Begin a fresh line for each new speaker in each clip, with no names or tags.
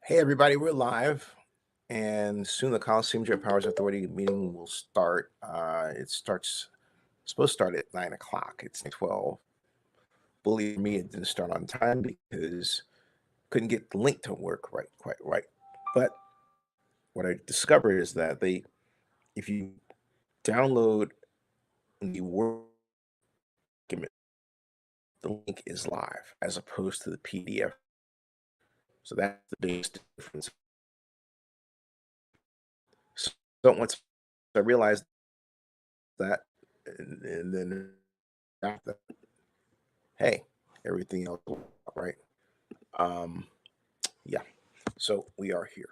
Hey everybody, we're live, and soon the Coliseum JPA Authority meeting will start. It starts supposed to start at 9 o'clock. It's 12. Believe me, it didn't start on time because couldn't get the link to work quite right. But what I discovered is that if you download the Word document, the link is live as opposed to the PDF. So that's the biggest difference. So once I realized that, and then after, hey, everything else will work, right? Um, yeah. So we are here,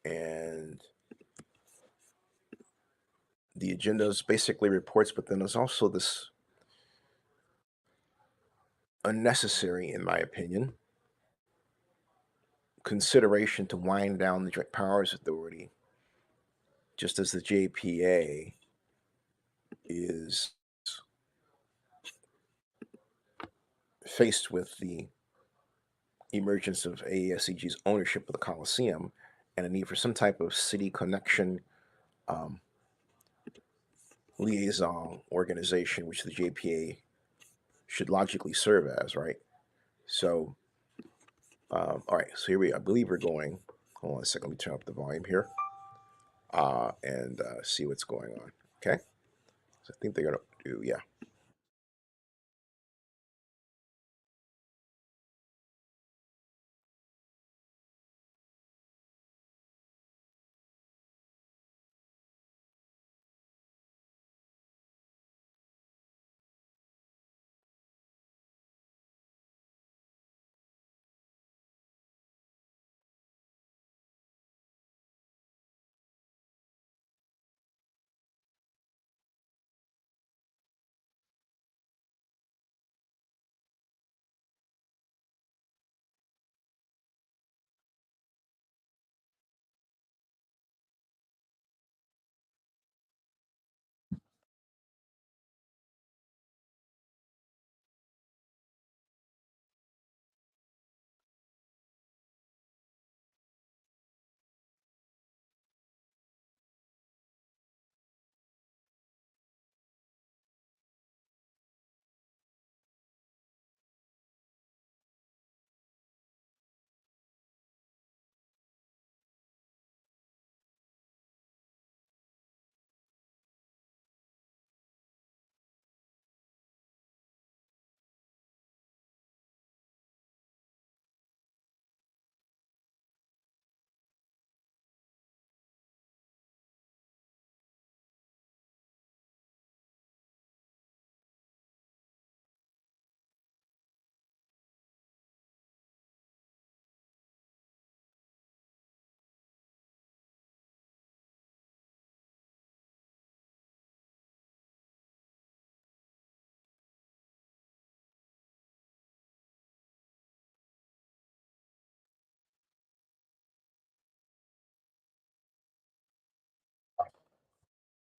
and the agenda is basically reports, but then there's also this unnecessary, in my opinion, consideration to wind down the Joint Powers Authority, just as the JPA is faced with the emergence of AESCG's ownership of the Coliseum and a need for some type of city connection um, liaison organization, which the JPA should logically serve as, right? So, all right, so here I believe we're going. Hold on a second, let me turn up the volume here and see what's going on. Okay, so I think they're gonna do, yeah.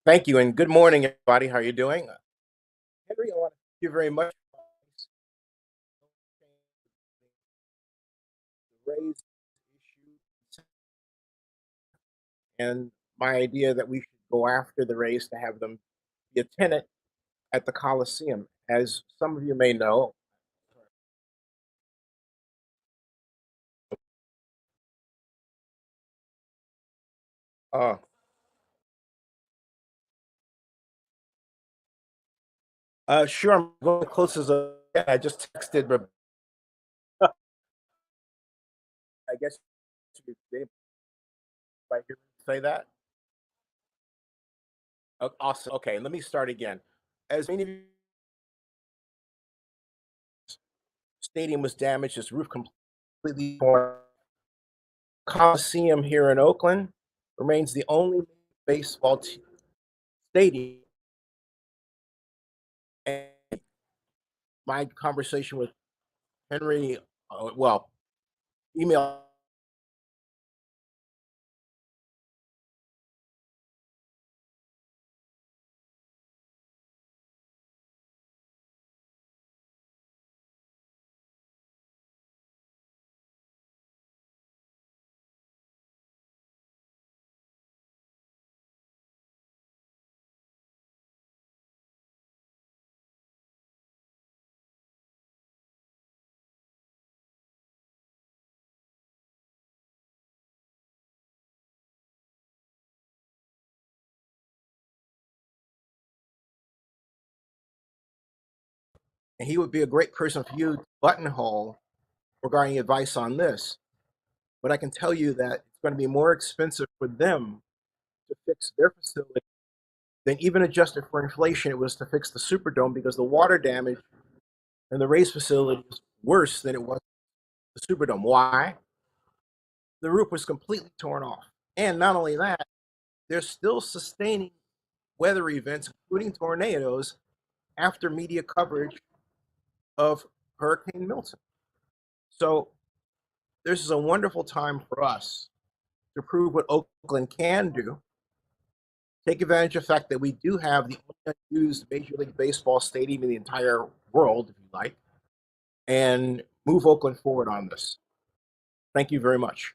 Thank you, and good morning, everybody. How are you doing? Henry, I want to thank you very much for the raise issue and my idea that we should go after the race to have them be a tenant at the Coliseum. As some of you may know, uh, sure, I'm going close as a. Yeah, I just texted, but I guess you did right here say that. Awesome. Okay, let me start again. As many of you, stadium was damaged, its roof completely torn. Coliseum here in Oakland remains the only baseball stadium. And my conversation with Henry, well, email and he would be a great person for you to buttonhole regarding advice on this. But I can tell you that it's going to be more expensive for them to fix their facility than even adjusted for inflation it was to fix the Superdome, because the water damage in the race facility is worse than it was the Superdome. Why? The roof was completely torn off. And not only that, they're still sustaining weather events, including tornadoes, after media coverage of Hurricane Milton. So this is a wonderful time for us to prove what Oakland can do, take advantage of the fact that we do have the only unused Major League Baseball stadium in the entire world, if you like, and move Oakland forward on this. Thank you very much.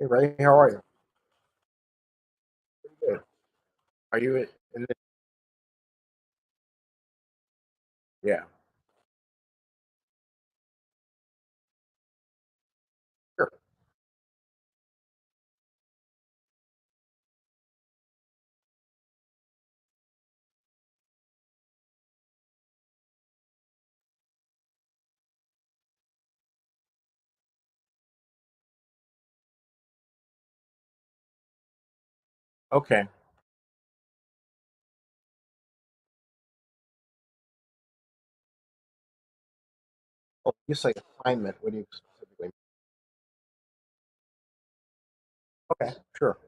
Hey, Ray, how are you? Good. Are you in the, yeah, sure. Okay. Oh, you say assignment. What do you specifically mean? Okay, sure.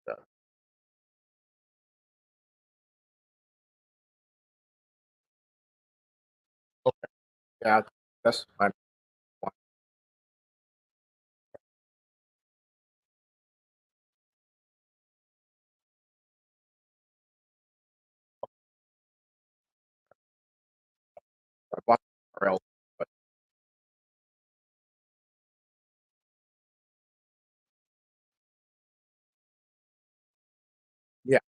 Yeah, okay. Yeah, that's fine. I bought somewhere else, but yeah,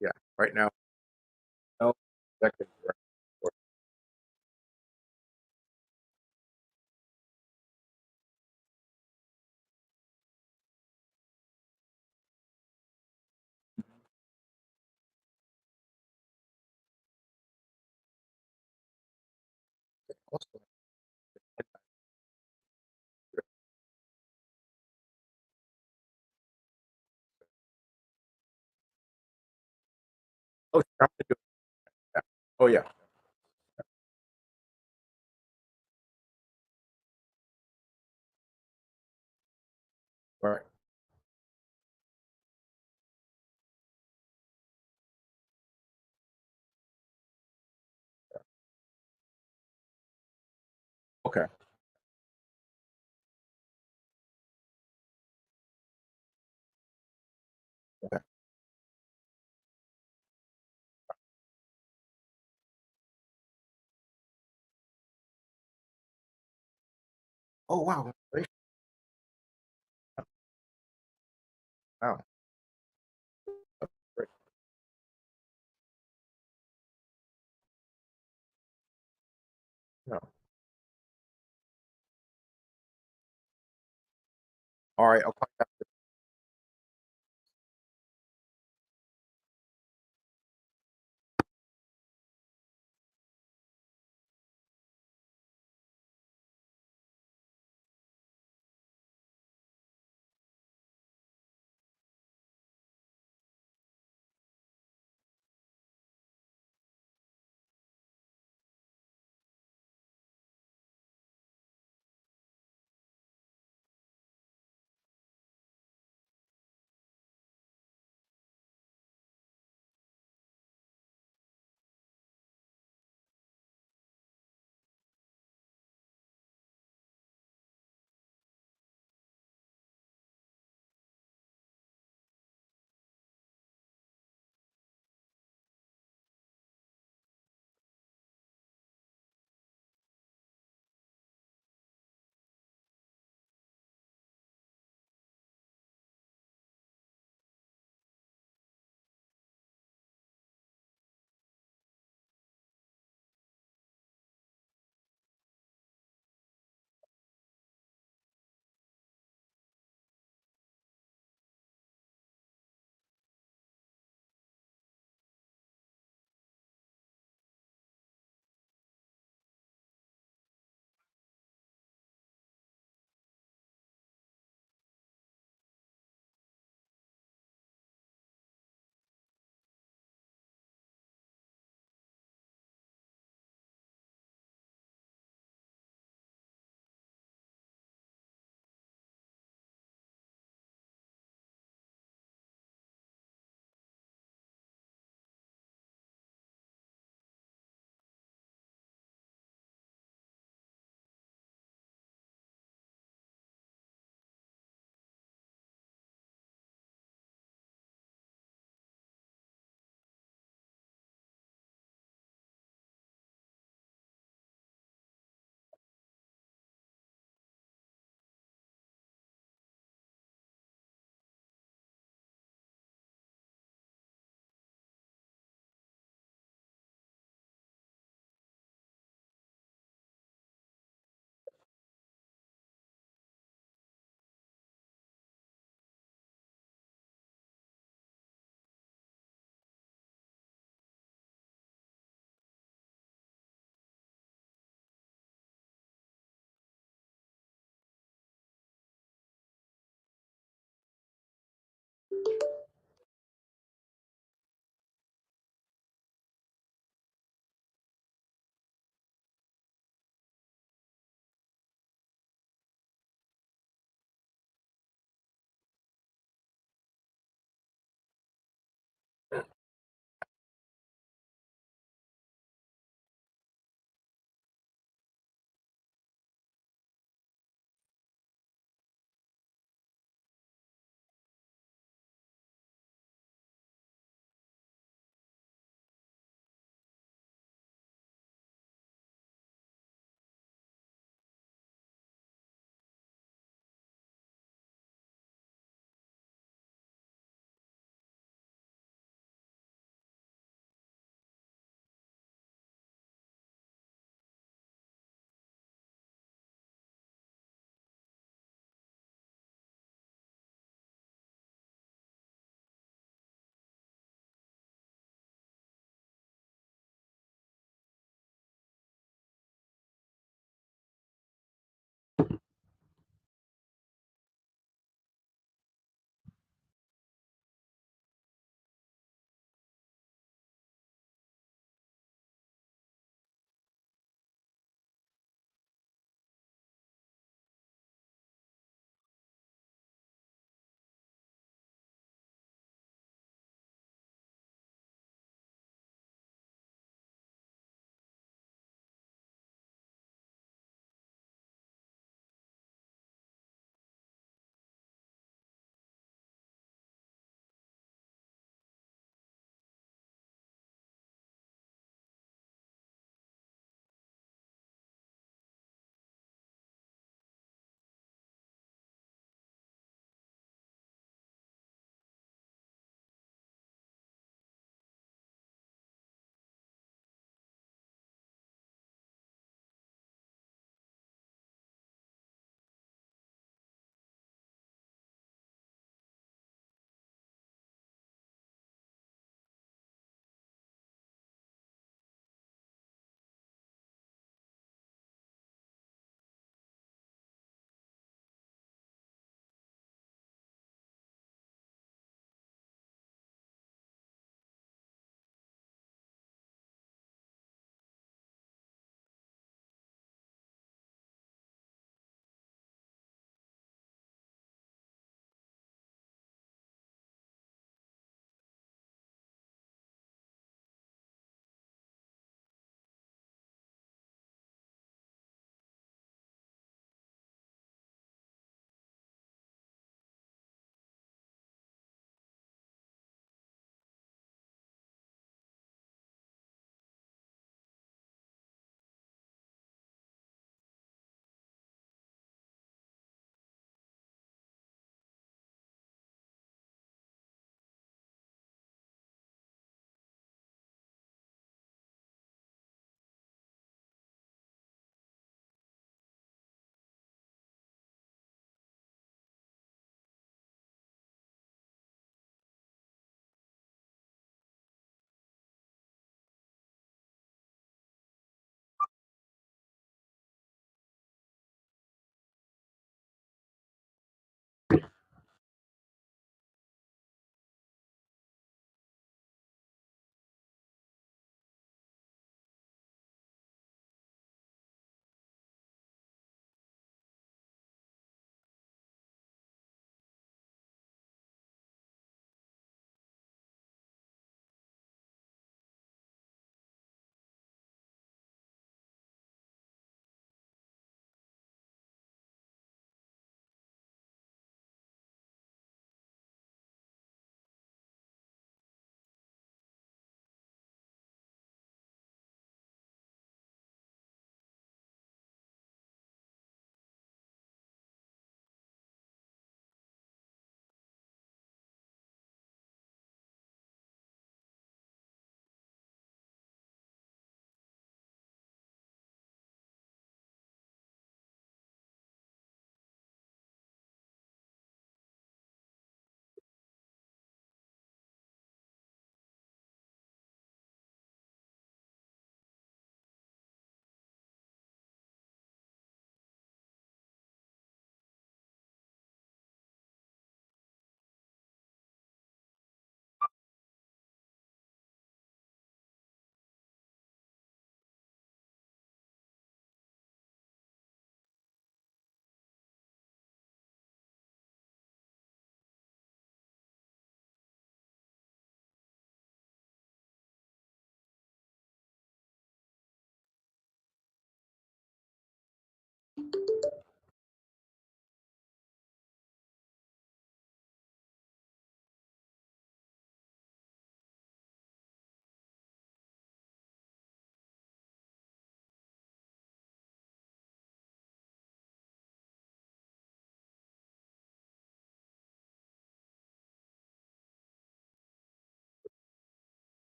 yeah. Right now, no executive director. Also, Oh, I'm gonna do that. Oh, yeah. Right. Okay. Okay. Oh, wow. Great. Wow. Great. Yeah. All right. I'll call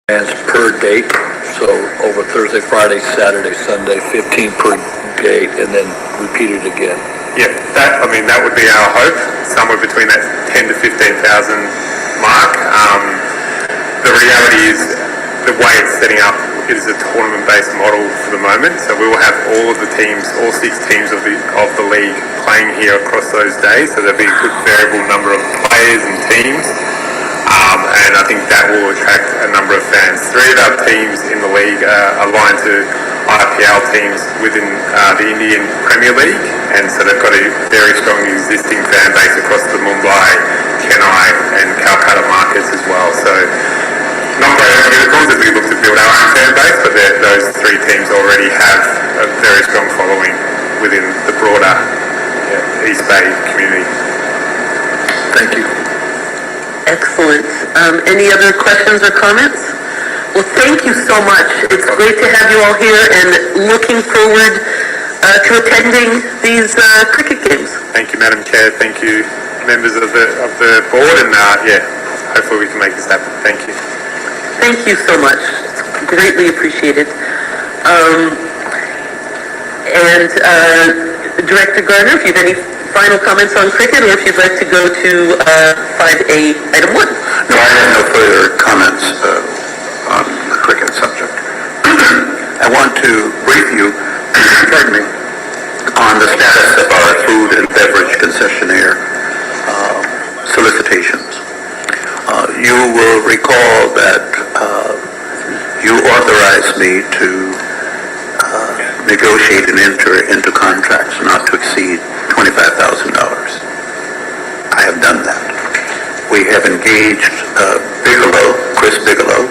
fans per date. So over Thursday, Friday, Saturday, Sunday, 15 per gate, and then repeated again.
Yeah, that would be our hope, somewhere between that 10 to 15,000 mark. The reality is, the way it's setting up is a tournament-based model for the moment. So we will have all of the teams, all 6 teams of the league playing here across those days. So there'll be a good variable number of players and teams, and I think that will attract a number of fans. 3 of our teams in the league are aligned to IPL teams within the Indian Premier League, and so they've got a very strong existing fan base across the Mumbai, Chennai, and Calcutta markets as well. So not great unicorns as we look to build our own fan base, but those 3 teams already have a very strong following within the broader East Bay community.
Thank you.
Excellent. Any other questions or comments? Well, thank you so much. It's great to have you all here and looking forward to attending these cricket games.
Thank you, Madam Chair. Thank you, members of the board, and hopefully we can make this happen. Thank you.
Thank you so much. It's greatly appreciated. Director Garner, if you have any final comments on cricket, or if you'd like to go to 5A, item 1.
No, I have no further comments on the cricket subject. I want to brief you, pardon me, on the status of our food and beverage concessionaire solicitations. You will recall that you authorized me to negotiate and enter into contracts not to exceed $25,000. I have done that. We have engaged Chris Bigelow,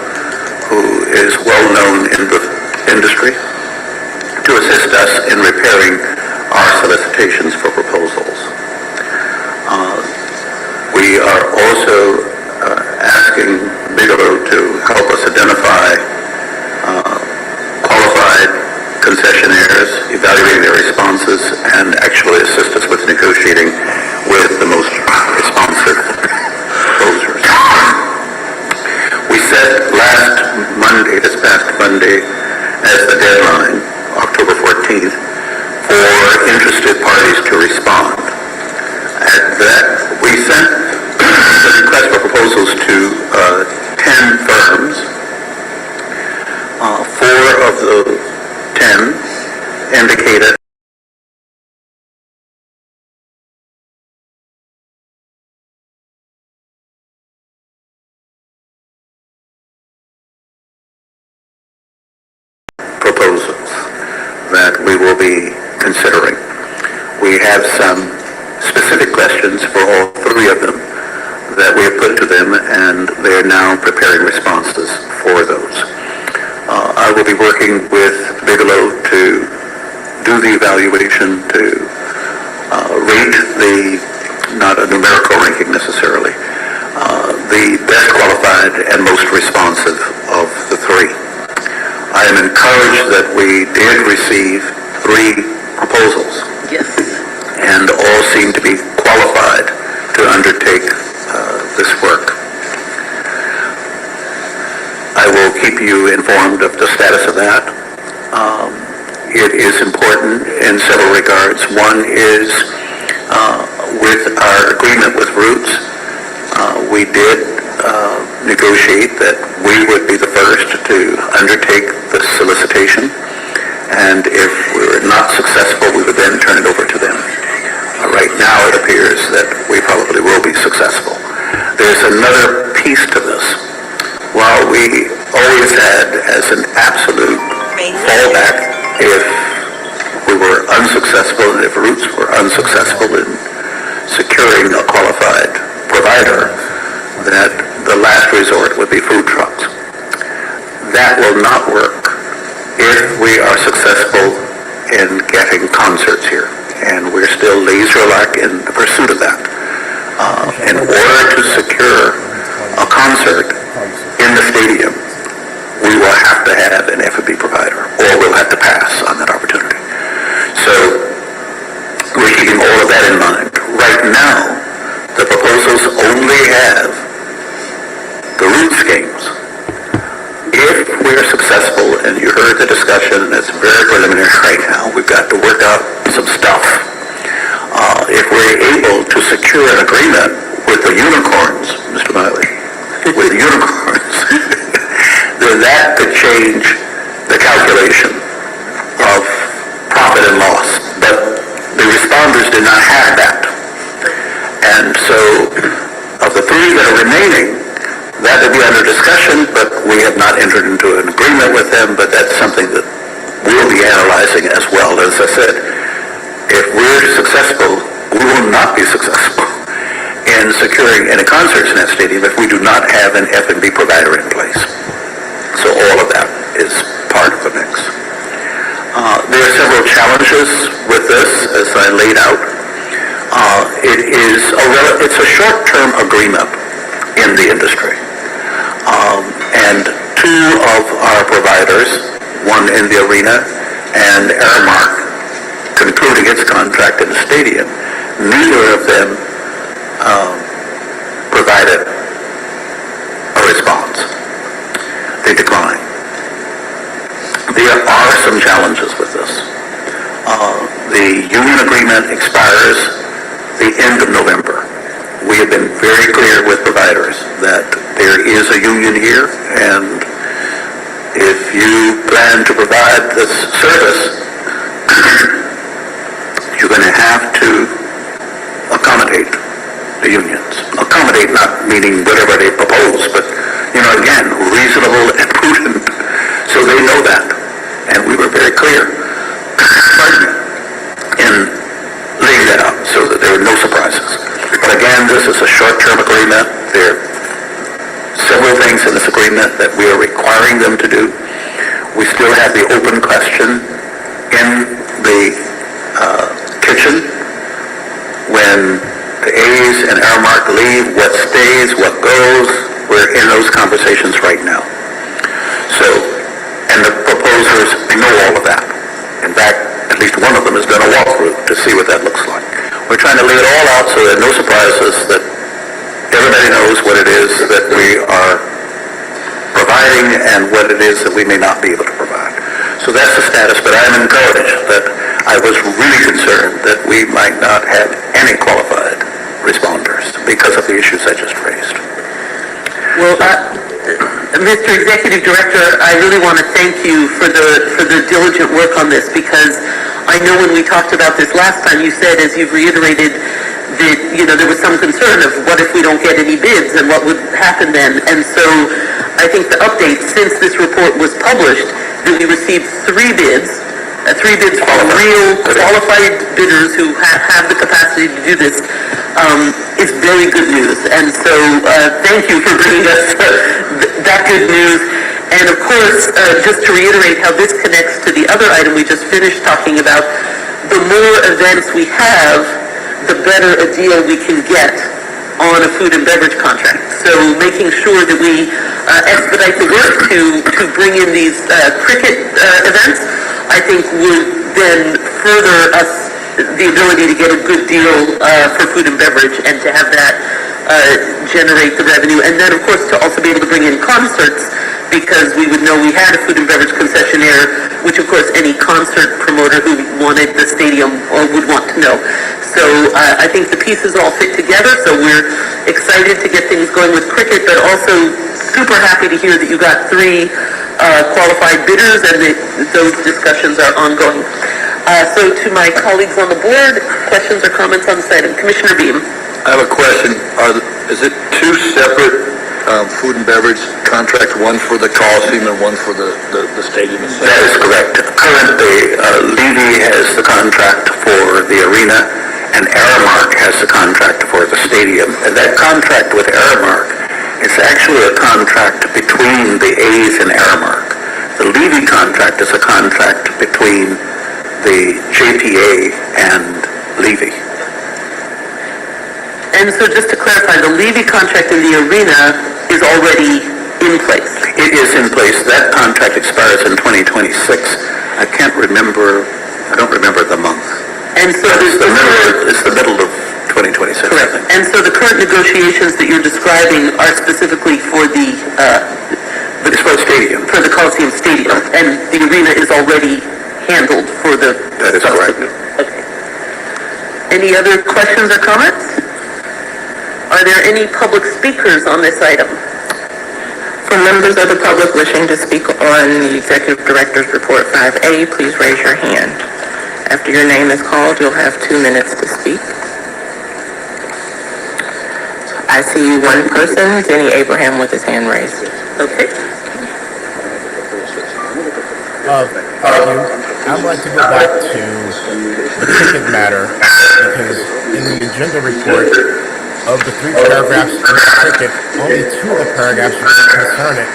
who is well known in the industry, to assist us in repairing our solicitations for proposals. We are also asking Bigelow to help us identify qualified concessionaires, evaluating their responses, and actually assist us with negotiating with the most responsive proposers. We set this past Monday, as the deadline, October 14th, for interested parties to respond. At that, we sent the request for proposals to 10 firms. 4 of the 10 indicated proposals that we will be considering. We have some specific questions for all 3 of them that we have put to them, and they are now preparing responses for those. I will be working with Bigelow to do the evaluation, to rate not a numerical ranking necessarily, the best qualified and most responsive of the 3. I am encouraged that we did receive 3 proposals.
Yes.
And all seem to be qualified to undertake this work. I will keep you informed of the status of that. It is important in several regards. One is with our agreement with Roots, we did negotiate that we would be the first to undertake the solicitation, and if we were not successful, we would then turn it over to them. Right now, it appears that we probably will be successful. There's another piece to this. While we always had as an absolute fallback, if we were unsuccessful and if Roots were unsuccessful in securing a qualified provider, that the last resort would be food trucks. That will not work if we are successful in getting concerts here, and we're still laser-like in the pursuit of that. In order to secure a concert in the stadium, we will have to have an F&B provider, or we'll have to pass on that opportunity. So we're keeping all of that in mind. Right now, the proposals only have the Roots games and you heard the discussion, and it's very preliminary right now. We've got to work out some stuff. If we're able to secure an agreement with the unicorns, Mr. Miley, with the unicorns, then that could change the calculation of profit and loss. But the responders did not have that. And so, of the three that are remaining, that will be under discussion, but we have not entered into an agreement with them, but that's something that we'll be analyzing as well. As I said, if we're successful, we will not be successful in securing any concerts in that stadium if we do not have an F&B provider in place. So all of that is part of the mix. There are several challenges with this, as I laid out. It's a short-term agreement in the industry. And two of our providers, one in the arena and Aramark, concluding its contract in the stadium, neither of them provided a response. They declined. There are some challenges with this. The union agreement expires the end of November. We have been very clear with providers that there is a union here, and if you plan to provide this service, you're going to have to accommodate the unions. Accommodate not meaning whatever they propose, but, again, reasonable and prudent, so they know that. And we were very clear in laying that out so that there were no surprises. But again, this is a short-term agreement. There are several things in this agreement that we are requiring them to do. We still have the open question in the kitchen. When the A's and Aramark leave, what stays, what goes, we're in those conversations right now. So, and the proposers know all of that. In fact, at least one of them has done a walkthrough to see what that looks like. We're trying to lay it all out so there are no surprises, that everybody knows what it is that we are providing and what it is that we may not be able to provide. So that's the status, but I'm encouraged that I was really concerned that we might not have any qualified responders because of the issues I just raised.
Well, Mr. Executive Director, I really want to thank you for the diligent work on this, because I know when we talked about this last time, you said, as you've reiterated, that, there was some concern of what if we don't get any bids and what would happen then. And so I think the update since this report was published, that we received three bids from real qualified bidders who have the capacity to do this, is very good news. And so thank you for bringing us that good news. And of course, just to reiterate how this connects to the other item we just finished talking about, the more events we have, the better a deal we can get on a food and beverage contract. So making sure that we expedite the work to bring in these cricket events, I think would then further us the ability to get a good deal for food and beverage, and to have that generate the revenue. And then, of course, to also be able to bring in concerts, because we would know we had a food and beverage concessionaire, which, of course, any concert promoter who wanted the stadium would want to know. So I think the pieces all fit together, so we're excited to get things going with cricket, but also super happy to hear that you got three qualified bidders and that those discussions are ongoing. So to my colleagues on the board, questions or comments on this item? Commissioner Beam.
I have a question. Is it two separate food and beverage contracts, one for the Coliseum and one for the stadium itself?
That is correct. Currently, Levy has the contract for the arena, and Aramark has the contract for the stadium. And that contract with Aramark is actually a contract between the A's and Aramark. The Levy contract is a contract between the JPA and Levy.
And so just to clarify, the Levy contract in the arena is already in place.
It is in place. That contract expires in 2026. I don't remember the month.
And so
It's the middle of 2026.
correct.
I think.
And so the current negotiations that you're describing are specifically for the
It's for the stadium.
Coliseum Stadium. and the arena is already handled for the...
That is correct.
Okay. Any other questions or comments? Are there any public speakers on this item?
For members of the public wishing to speak on the Executive Director's Report 5A, please raise your hand. After your name is called, you'll have 2 minutes to speak. I see one person, Denny Abraham, with his hand raised.
Okay.
I'd like to go back to the ticket matter because in the agenda report, of the 3 paragraphs in the ticket, only 2 of the paragraphs concern it.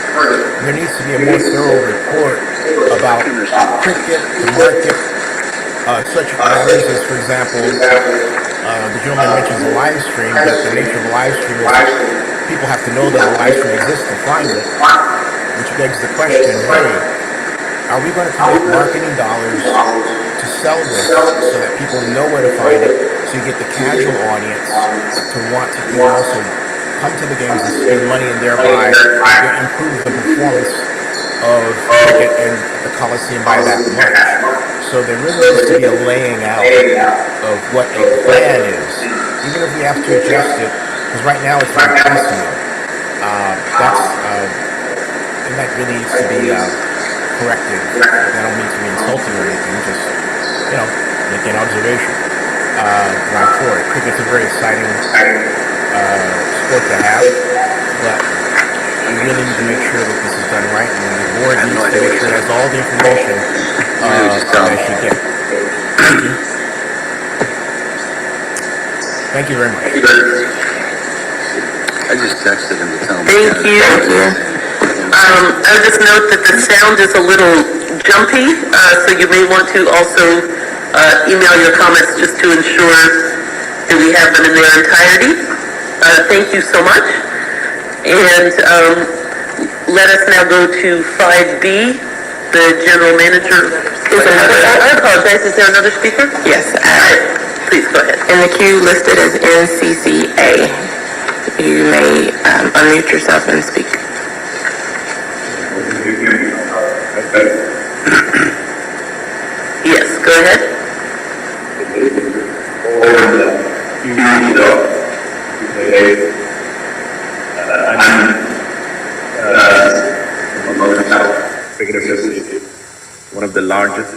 There needs to be a more thorough report about cricket, the market, such matters as, for example, the gentleman mentions a live stream, but the nature of a live stream is people have to know that a live stream exists to find it, which begs the question, hey, are we going to commit marketing dollars to sell this so that people know where to find it, so you get the casual audience to want to also come to the games and spend money and thereby improve the performance of cricket in the Coliseum by that much. So there really needs to be a laying out of what a plan is, even if we have to adjust it, because right now it's very piecemeal. And that really needs to be corrected. I don't mean to be insulting or anything, just, make an observation. Going forward. Cricket's a very exciting sport to have, but we really need to make sure that this is done right, and the board needs to make sure it has all the information that it should get. Thank you. Thank you very much.
I just texted him to tell him.
Thank you. I'll just note that the sound is a little jumpy, so you may want to also email your comments just to ensure that we have them in their entirety. Thank you so much. And let us now go to 5B, the general manager. I apologize, is there another speaker?
Yes.
Please go ahead.
In the queue listed as NCCA, you may unmute yourself and speak.
Yes, go ahead.
One of the largest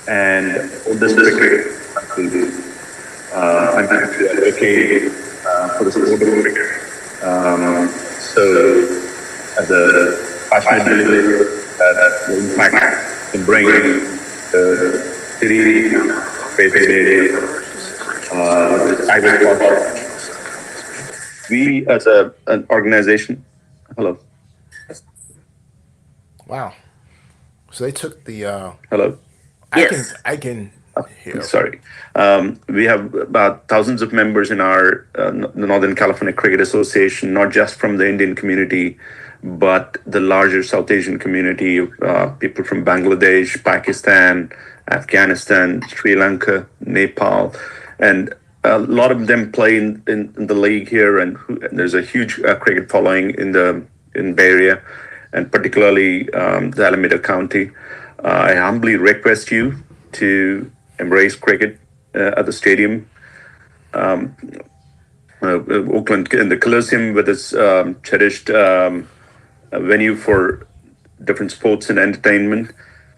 and oldest cricket countries. I'm actually advocate for the sport of cricket. So, as a passionate believer that the impact can bring the city, we as an organization, hello.
Wow. So they took the
Hello.
Yes.
I can hear.
Sorry. We have about thousands of members in our the Northern California Cricket Association, not just from the Indian community, but the larger South Asian community, people from Bangladesh, Pakistan, Afghanistan, Sri Lanka, Nepal, and a lot of them play in the league here, and there's a huge cricket following in Bay Area, and particularly the Alameda County. I humbly request you to embrace cricket at the stadium. Oakland, in the Coliseum, with its cherished venue for different sports and entertainment,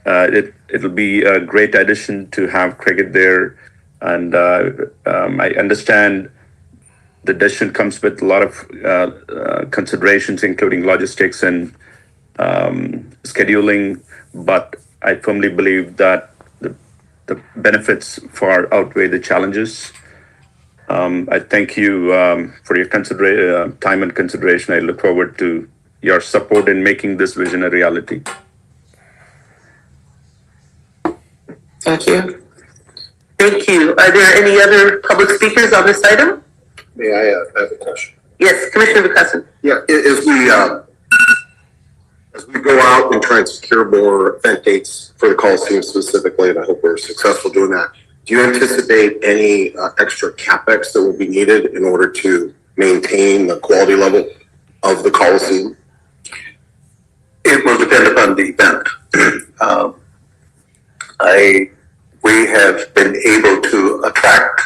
it'll be a great addition to have cricket there. And I understand the decision comes with a lot of considerations, including logistics and scheduling, but I firmly believe that the benefits far outweigh the challenges. I thank you for your time and consideration. I look forward to your support in making this vision a reality.
Thank you.
Thank you. Are there any other public speakers on this item?
May I have a question?
Yes, Commissioner Buchanan.
Yeah, as we go out and try and secure more event dates for the Coliseum specifically, and I hope we're successful doing that, do you anticipate any extra CapEx that will be needed in order to maintain the quality level of the Coliseum?
It will depend upon the event. we have been able to attract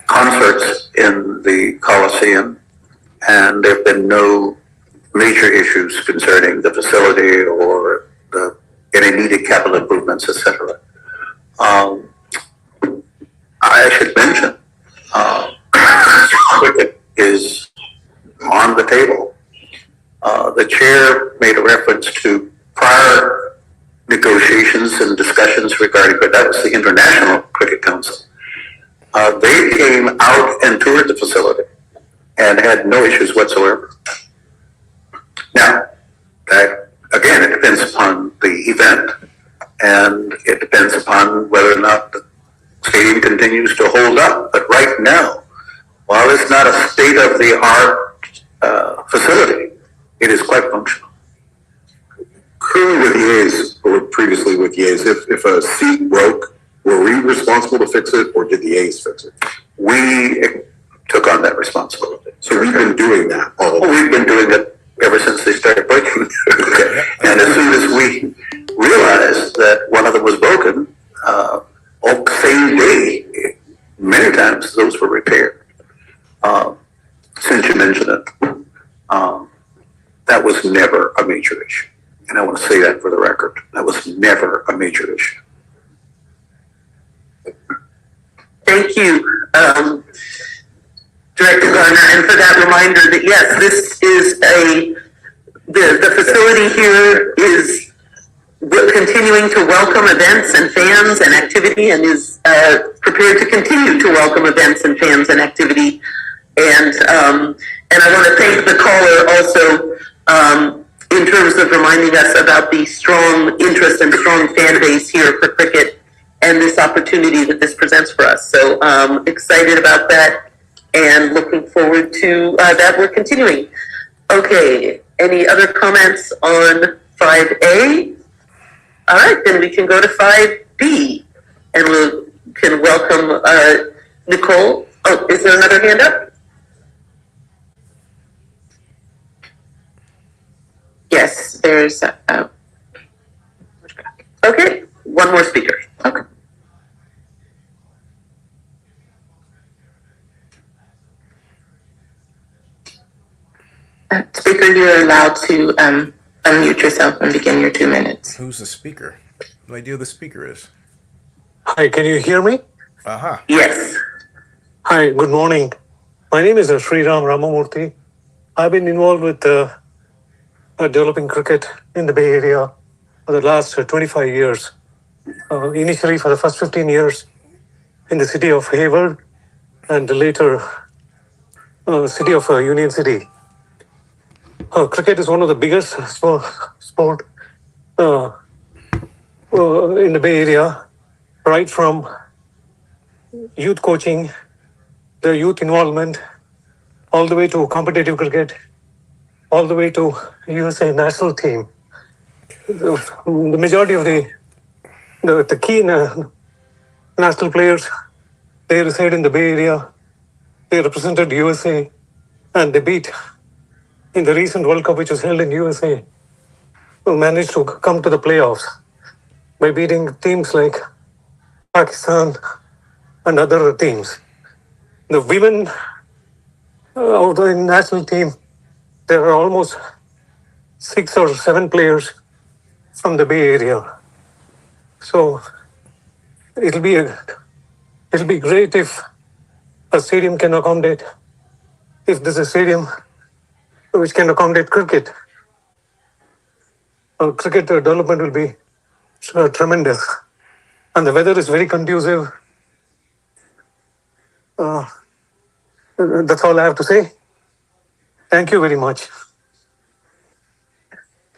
concerts in the Coliseum, and there have been no major issues concerning the facility or any needed capital improvements, etc. I should mention, cricket is on the table. The chair made a reference to prior negotiations and discussions regarding, but that was the International Cricket Council. They came out and toured the facility and had no issues whatsoever. Now, that, again, it depends upon the event, and it depends upon whether or not the stadium continues to hold up. But right now, while it's not a state-of-the-art facility, it is quite functional.
Currently with EAs, or previously with EAs, if a seat broke, were we responsible to fix it, or did the A's fix it?
We took on that responsibility.
So we've been doing that all
Well, we've been doing it ever since they started breaking. And as soon as we realized that one of them was broken, same day, many times those were repaired. Since you mentioned it, that was never a major issue. And I want to say that for the record. That was never a major issue.
Thank you, Director Garner, and for that reminder that yes, this is the facility here is continuing to welcome events and fans and activity, and is prepared to continue to welcome events and fans and activity. And I want to thank the caller also in terms of reminding us about the strong interest and strong fan base here for cricket and this opportunity that this presents for us. So excited about that and looking forward to that we're continuing. Okay, any other comments on 5A? All right, then we can go to 5B and we can welcome Nicole. Oh, is there another hand up?
Yes, there's,
Okay, one more speaker.
okay. Speaker, you're allowed to unmute yourself and begin your 2 minutes.
Who's the speaker? No idea who the speaker is.
Hi, can you hear me?
Aha.
Yes.
Hi, good morning. My name is Sriram Ramamurthy. I've been involved with developing cricket in the Bay Area for the last 25 years. Initially for the first 15 years in the city of Hayward and later city of Union City. Cricket is one of the biggest sport in the Bay Area, right from youth coaching, the youth involvement, all the way to competitive cricket, all the way to USA national team. The majority of the key national players, they reside in the Bay Area. They represented USA, and they beat in the recent World Cup, which was held in USA, who managed to come to the playoffs by beating teams like Pakistan and other teams. The women of the national team, there are almost 6 or 7 players from the Bay Area. So it'll be great if a stadium can accommodate, if there's a stadium which can accommodate cricket. Cricket development will be tremendous. And the weather is very conducive. That's all I have to say. Thank you very much.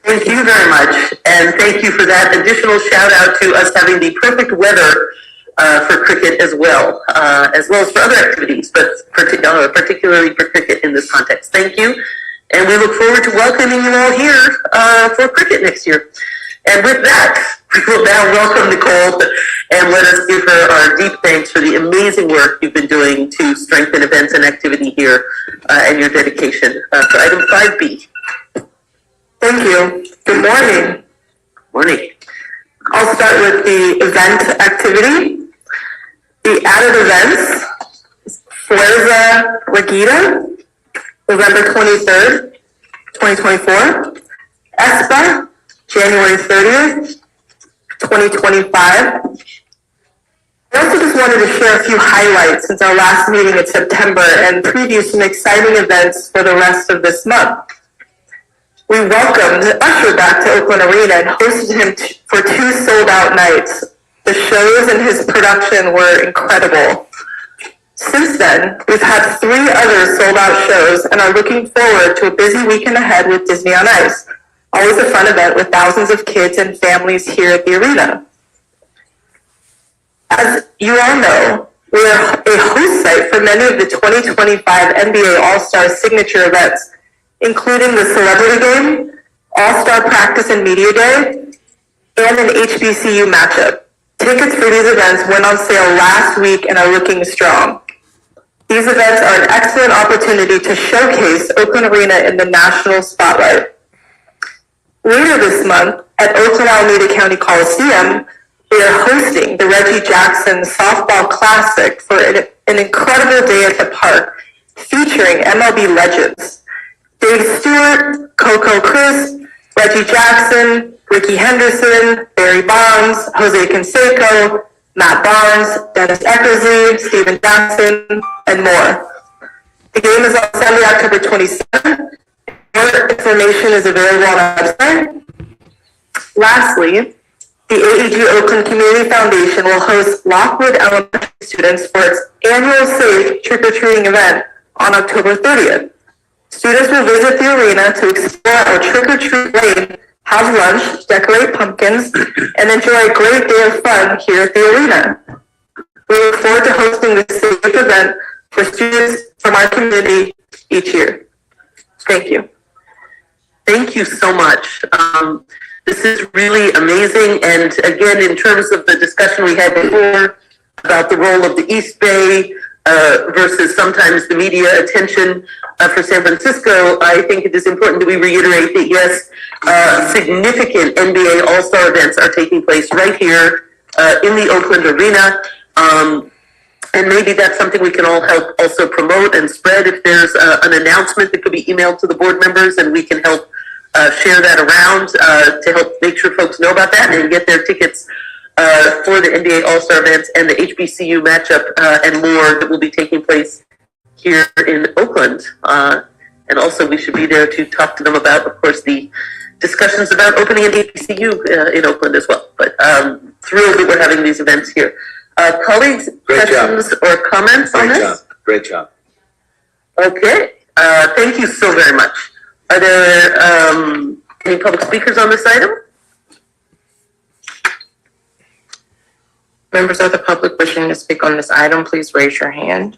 Thank you very much, and thank you for that additional shout out to us having the perfect weather for cricket as well as for other activities, but particularly for cricket in this context. Thank you, and we look forward to welcoming you all here for cricket next year. And with that, we will now welcome Nicole and let us give her our deep thanks for the amazing work you've been doing to strengthen events and activity here and your dedication for item 5B.
Thank you. Good morning.
Morning. I'll start with the event activity. The added events, Fuerza Regida, November 23rd, 2024. ESPA, January 30th, 2025. I also just wanted to share a few highlights since our last meeting in September and preview some exciting events for the rest of this month. We welcomed Usher back to Oakland Arena and hosted him for 2 sold-out nights. The shows and his production were incredible. Since then, we've had 3 other sold-out shows and are looking forward to a busy weekend ahead with Disney on Ice. Always a fun event with thousands of kids and families here at the arena. As you all know, we are a host site for many of the 2025 NBA All-Star signature events, including the Celebrity Game, All-Star Practice and Media Day, and an HBCU matchup. Tickets for these events went on sale last week and are looking strong. These events are an excellent opportunity to showcase Oakland Arena in the national spotlight. Later this month, at Oakland-Alameda County Coliseum, we are hosting the Reggie Jackson Softball Classic for an incredible day at the park, featuring MLB legends. Dave Stewart, Coco Chris, Reggie Jackson, Ricky Henderson, Barry Bonds, Jose Canseco, Matt Barnes, Dennis Eckersley, Steven Jackson, and more. The game is on Sunday, October 27th. More information is available on our website. Lastly, the AEG Oakland Community Foundation will host Lockwood Elementary students for its annual Safe Trick-or-Treating event on October 30th. Students will visit the arena to explore our trick-or-treat lane, have lunch, decorate pumpkins, and enjoy a great day of fun here at the arena. We look forward to hosting this safe event for students from our community each year. Thank you. Thank you so much. This is really amazing. And again, in terms of the discussion we had before about the role of the East Bay versus sometimes the media attention for San Francisco, I think it is important that we reiterate that yes, significant NBA All-Star events are taking place right here in the Oakland Arena. And maybe that's something we can all help also promote and spread. If there's an announcement that could be emailed to the board members, and we can help share that around to help make sure folks know about that and get their tickets for the NBA All-Star events and the HBCU matchup and more that will be taking place here in Oakland. And also we should be there to talk to them about, of course, the discussions about opening an HBCU in Oakland as well. But thrilled that we're having these events here. Colleagues,
Great
questions
job.
or comments on
Great
this?
job. Great job.
Okay, thank you so very much. Are there any public speakers on this item?
Members of the public wishing to speak on this item, please raise your hand.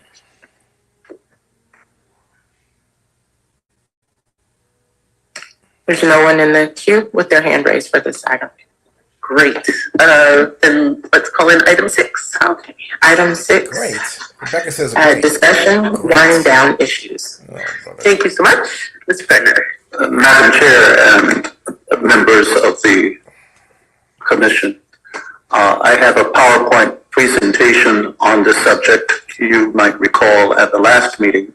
There's no one in the queue with their hand raised for this item.
Great. Then let's call in item 6.
Okay. Item 6.
Great. Rebecca says great.
Discussion, wind down issues.
Oh, brother.
Thank you so much, Mr. Fegner.
Madam Chair and members of the commission, I have a PowerPoint presentation on this subject. You might recall at the last meeting,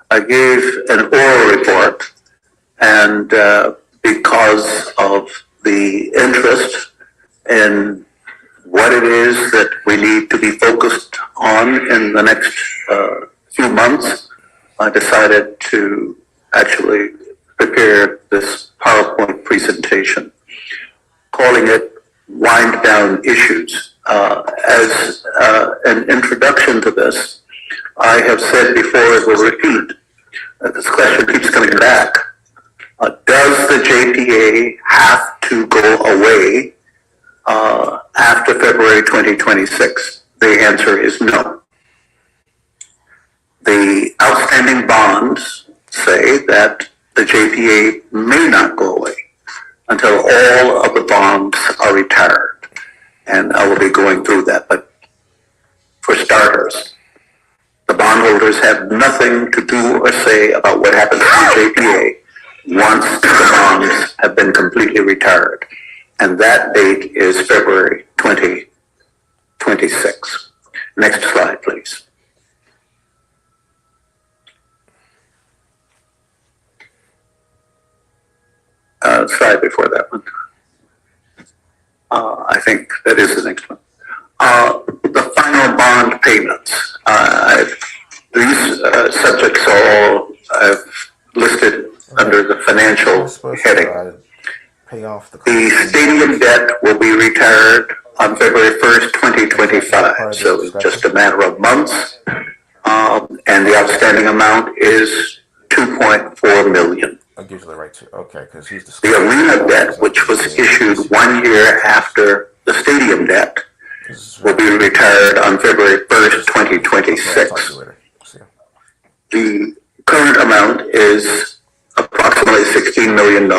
I gave an oral report, and because of the interest in what it is that we need to be focused on in the next few months, I decided to actually prepare this PowerPoint presentation, calling it Wind Down Issues. As an introduction to this, I have said before, it will repeat, this question keeps coming back. Does the JPA have to go away after February 2026? The answer is no. The outstanding bonds say that the JPA may not go away until all of the bonds are retired. And I will be going through that. But for starters, the bondholders have nothing to do or say about what happens to the JPA once the bonds have been completely retired. and that date is February 2026. Next slide, please. Slide before that one. I think that is the next one. The final bond payments. These subjects are all listed under the financial heading.
Pay off the
stadium debt will be retired on February 1st, 2025. So it's just a matter of months. And the outstanding amount is $2.4 million.
I'll give you the right to. Okay, because he's
the arena debt, which was issued 1 year after the stadium debt, will be retired on February 1st, 2026. The current amount is approximately $16 million,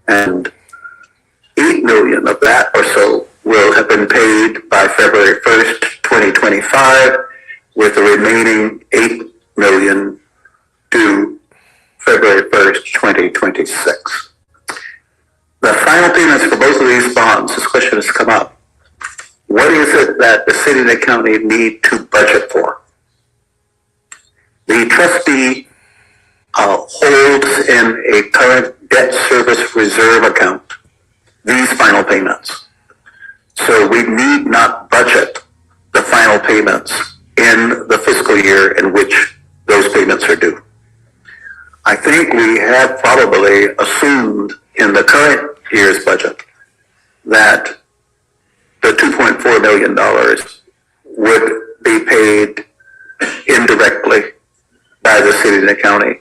and $8 million of that or so will have been paid by February 1st, 2025, with the remaining $8 million due February 1st, 2026. The final payments for both of these bonds, this question has come up. What is it that the city and the county need to budget for? The trustee holds in a current debt service reserve account these final payments. So we need not budget the final payments in the fiscal year in which those payments are due. I think we have probably assumed in the current year's budget that the $2.4 million would be paid indirectly by the city and the county.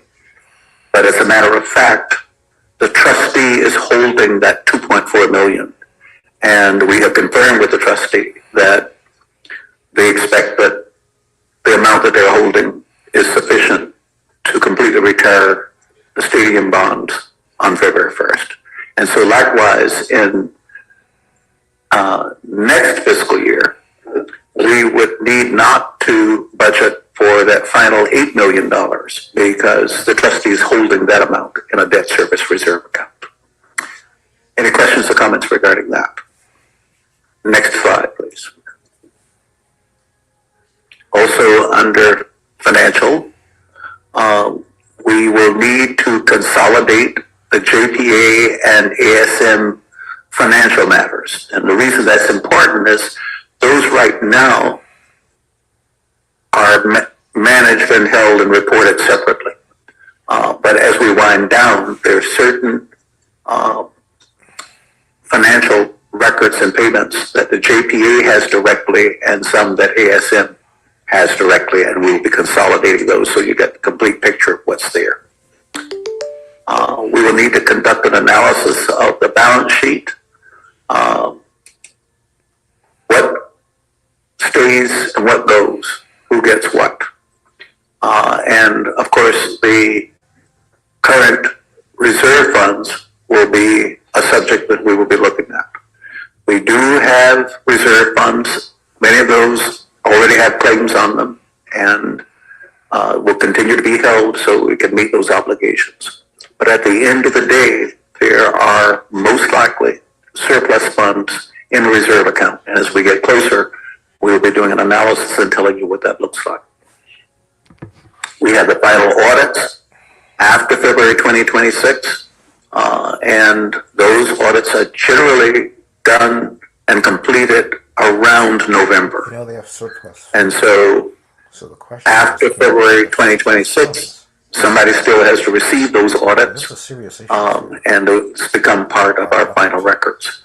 But as a matter of fact, the trustee is holding that $2.4 million. And we have confirmed with the trustee that they expect that the amount that they're holding is sufficient to completely retire the stadium bonds on February 1st. And so likewise, in next fiscal year, we would need not to budget for that final $8 million because the trustee is holding that amount in a debt service reserve account. Any questions or comments regarding that? Next slide, please. Also under financial, we will need to consolidate the JPA and ASM financial matters. And the reason that's important is those right now are managed and held and reported separately. But as we wind down, there are certain financial records and payments that the JPA has directly and some that ASM has directly, and we'll be consolidating those so you get the complete picture of what's there. We will need to conduct an analysis of the balance sheet. What stays and what goes, who gets what. And of course, the current reserve funds will be a subject that we will be looking at. We do have reserve funds. Many of those already have claims on them and will continue to be held so we can meet those obligations. But at the end of the day, there are most likely surplus funds in the reserve account. And as we get closer, we'll be doing an analysis and telling you what that looks like. We have the final audits after February 2026, and those audits are generally done and completed around November.
You know, they have surplus.
And so
So the question
after
is,
February 2026, somebody still has to receive those audits,
this is a serious issue.
and it's become part of our final records.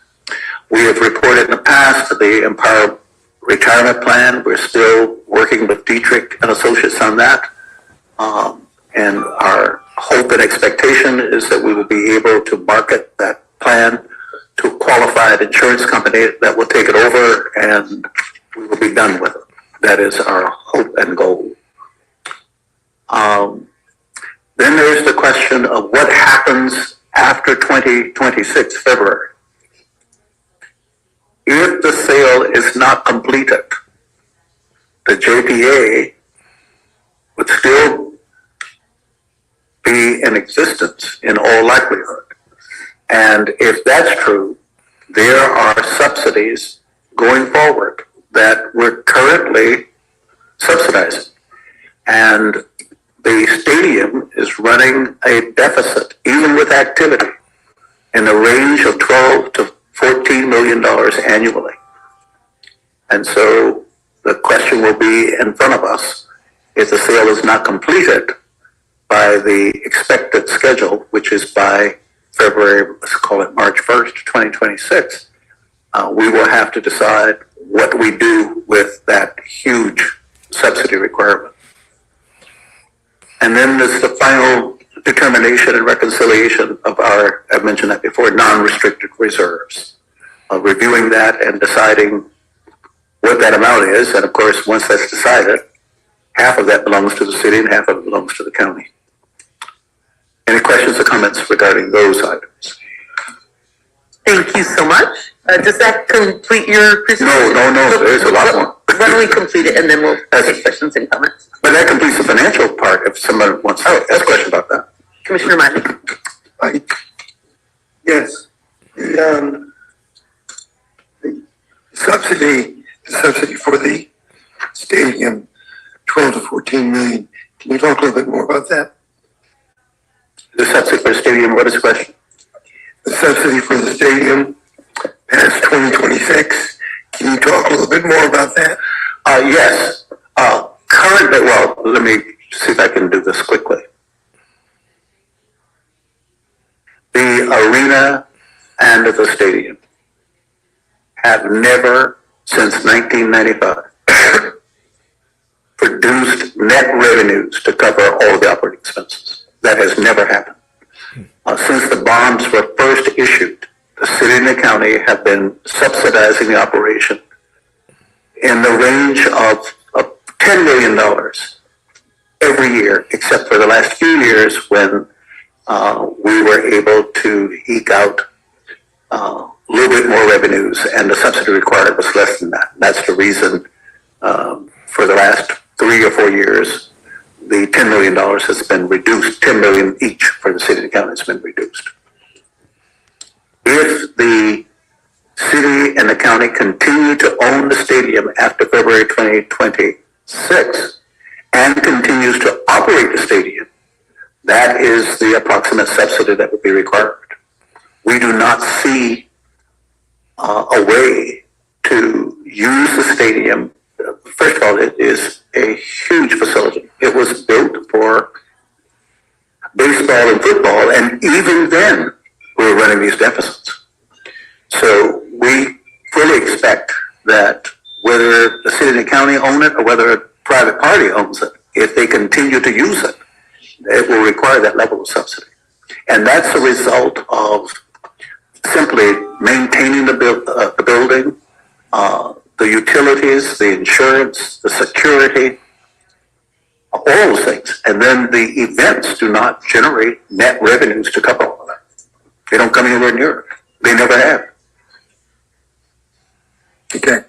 We have reported in the past the Empire retirement plan. We're still working with Dietrich and Associates on that. And our hope and expectation is that we will be able to market that plan to a qualified insurance company that will take it over, and we will be done with it. That is our hope and goal. Then there's the question of what happens after 2026 February. If the sale is not completed, the JPA would still be in existence in all likelihood. And if that's true, there are subsidies going forward that we're currently subsidizing. And the stadium is running a deficit, even with activity, in the range of $12 to $14 million annually. And so the question will be in front of us, if the sale is not completed by the expected schedule, which is by February, let's call it March 1st, 2026, we will have to decide what we do with that huge subsidy requirement. And then there's the final determination and reconciliation of our, I've mentioned that before, non-restricted reserves. Reviewing that and deciding what that amount is. And of course, once that's decided, half of that belongs to the city and half of it belongs to the county. Any questions or comments regarding those items?
Thank you so much. Does that complete your presentation?
No, there's a lot more.
Why don't we complete it and then we'll take questions and comments.
But that completes the financial part if somebody wants to ask a question about that.
Commissioner Miley.
Yes, the subsidy for the stadium, 12 to 14 million. Can you talk a little bit more about that?
The subsidy for the stadium, what is the question?
The subsidy for the stadium past 2026. Can you talk a little bit more about that?
Yes. Currently, well, let me see if I can do this quickly. The arena and the stadium have never, since 1995, produced net revenues to cover all the operating expenses. That has never happened. Since the bonds were first issued, the city and the county have been subsidizing the operation in the range of $10 million every year, except for the last few years when we were able to eke out a little bit more revenues, and the subsidy required was less than that. That's the reason for the last 3 or 4 years, the $10 million has been reduced. $10 million each for the city and the county has been reduced. If the city and the county continue to own the stadium after February 2026 and continues to operate the stadium, that is the approximate subsidy that would be required. We do not see a way to use the stadium. First of all, it is a huge facility. It was built for baseball and football, and even then we were running these deficits. So we fully expect that whether the city and the county own it or whether a private party owns it, if they continue to use it, it will require that level of subsidy. And that's a result of simply maintaining the building, the utilities, the insurance, the security, all those things. And then the events do not generate net revenues to cover all of that. They don't come anywhere near it. They never have.
Okay.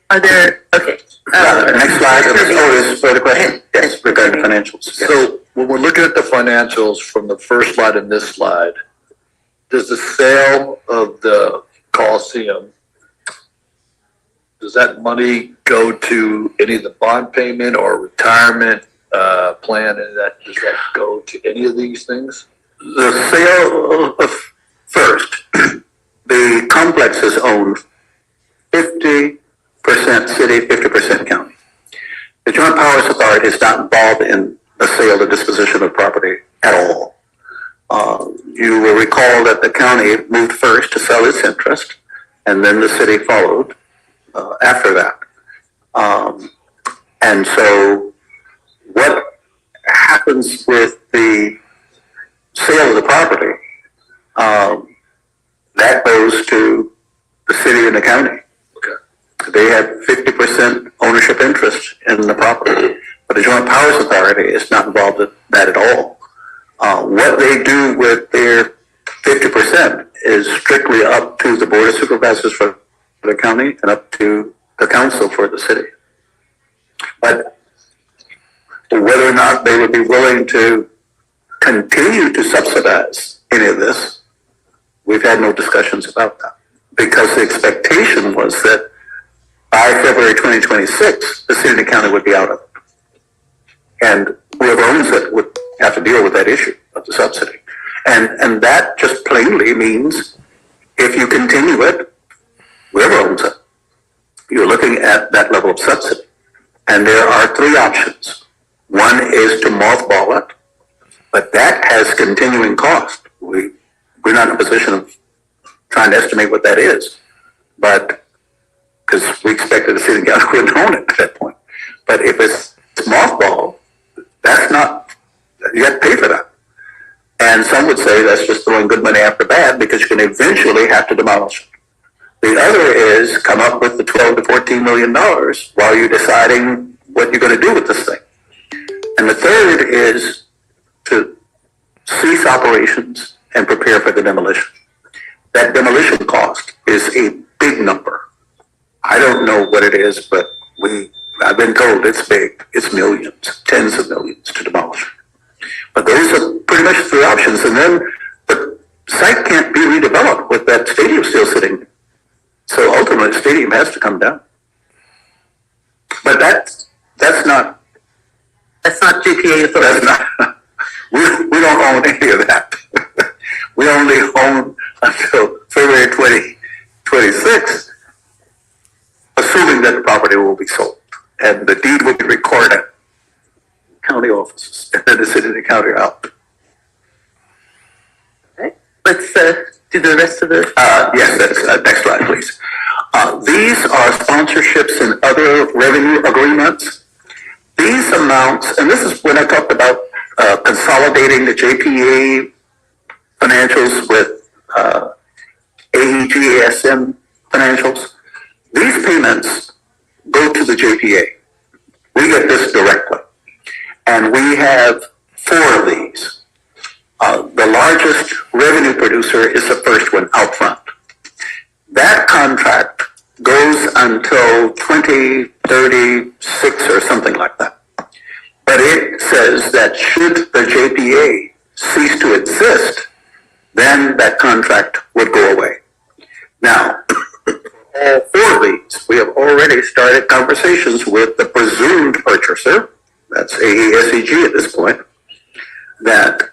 Are there, okay.
Next slide. There's further question? Yes, regarding financials. Yes.
So when we're looking at the financials from the first slide and this slide, does the sale of the Coliseum, does that money go to any of the bond payment or retirement plan? And does that go to any of these things?
The sale of first, the complex is owned 50% city, 50% county. The Joint Powers Authority is not involved in the sale or disposition of property at all. You will recall that the county moved first to sell its interest, and then the city followed after that. And so what happens with the sale of the property, that goes to the city and the county. Okay. They have 50% ownership interest in the property, but the Joint Powers Authority is not involved in that at all. What they do with their 50% is strictly up to the Board of Supervisors for the county and up to the council for the city. But whether or not they would be willing to continue to subsidize any of this, we've had no discussions about that. Because the expectation was that by February 2026, the city and the county would be out of it. And whoever owns it would have to deal with that issue of the subsidy. And that just plainly means if you continue it, whoever owns it, you're looking at that level of subsidy. And there are three options. One is to mothball it, but that has continuing cost. We're not in a position of trying to estimate what that is, but because we expected the city and county wouldn't own it at that point. But if it's mothball, that's not, you have to pay for that. And some would say that's just throwing good money after bad because you're going to eventually have to demolish it. The other is come up with the $12 to $14 million while you're deciding what you're going to do with this thing. And the third is to cease operations and prepare for the demolition. That demolition cost is a big number. I don't know what it is, but I've been told it's big. It's millions, tens of millions to demolish. But those are pretty much three options. And then the site can't be redeveloped with that stadium still sitting there. So ultimately, the stadium has to come down. But that's not
JPA authority.
That's not. We don't own any of that. We only own until February 2026, assuming that the property will be sold and the deed will be recorded at county offices, and then the city and the county are out.
Okay. Let's do the rest of the.
Yes, that's next slide, please. These are sponsorships and other revenue agreements. These amounts, and this is when I talked about consolidating the JPA financials with ADJOURNMENT financials. These payments go to the JPA. We get this directly. And we have 4 of these. The largest revenue producer is the first one out front. That contract goes until 2036 or something like that. But it says that should the JPA cease to exist, then that contract would go away. Now, all 4 of these, we have already started conversations with the presumed purchaser, that's ADSCG at this point, that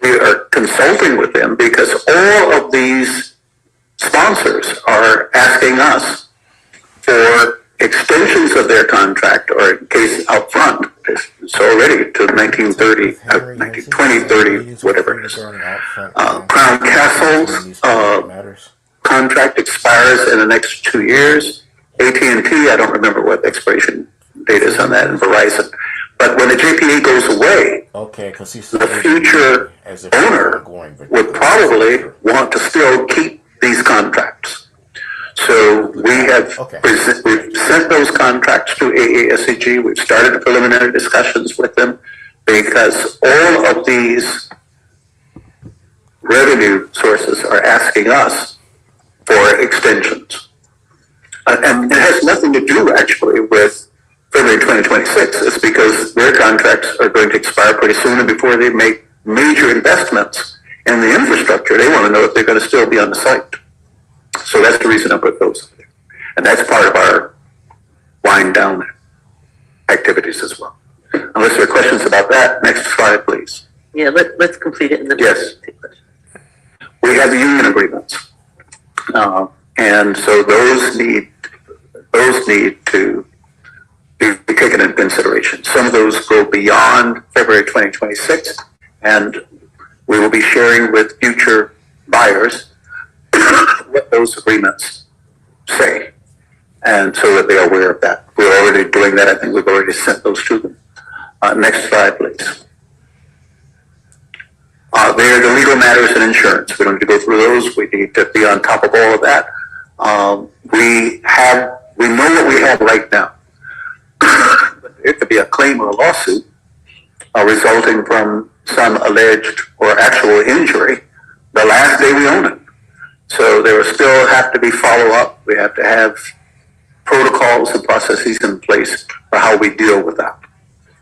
we are consulting with them because all of these sponsors are asking us for extensions of their contract, or in case up front, it's already to 2030, whatever it is. Crown Castle's contract expires in the next 2 years. AT&T, I don't remember what the expiration date is on that, and Verizon. But when the JPA goes away, the future owner would probably want to still keep these contracts. So we've sent those contracts to AASCG. We've started preliminary discussions with them because all of these revenue sources are asking us for extensions. And it has nothing to do actually with February 2026. It's because their contracts are going to expire pretty soon, and before they make major investments in the infrastructure, they want to know if they're going to still be on the site. So that's the reason I put those there. And that's part of our wind down activities as well. Unless there are questions about that, next slide, please.
Yeah, let's complete it in the.
Yes. We have the union agreements. And so those need to be taken into consideration. Some of those go beyond February 2026, and we will be sharing with future buyers what those agreements say, and so that they are aware of that. We're already doing that. I think we've already sent those to them. Next slide, please. They are the legal matters and insurance. We don't need to go through those. We need to be on top of all of that. We know what we have right now. It could be a claim or a lawsuit resulting from some alleged or actual injury the last day we own it. So there will still have to be follow-up. We have to have protocols and processes in place for how we deal with that.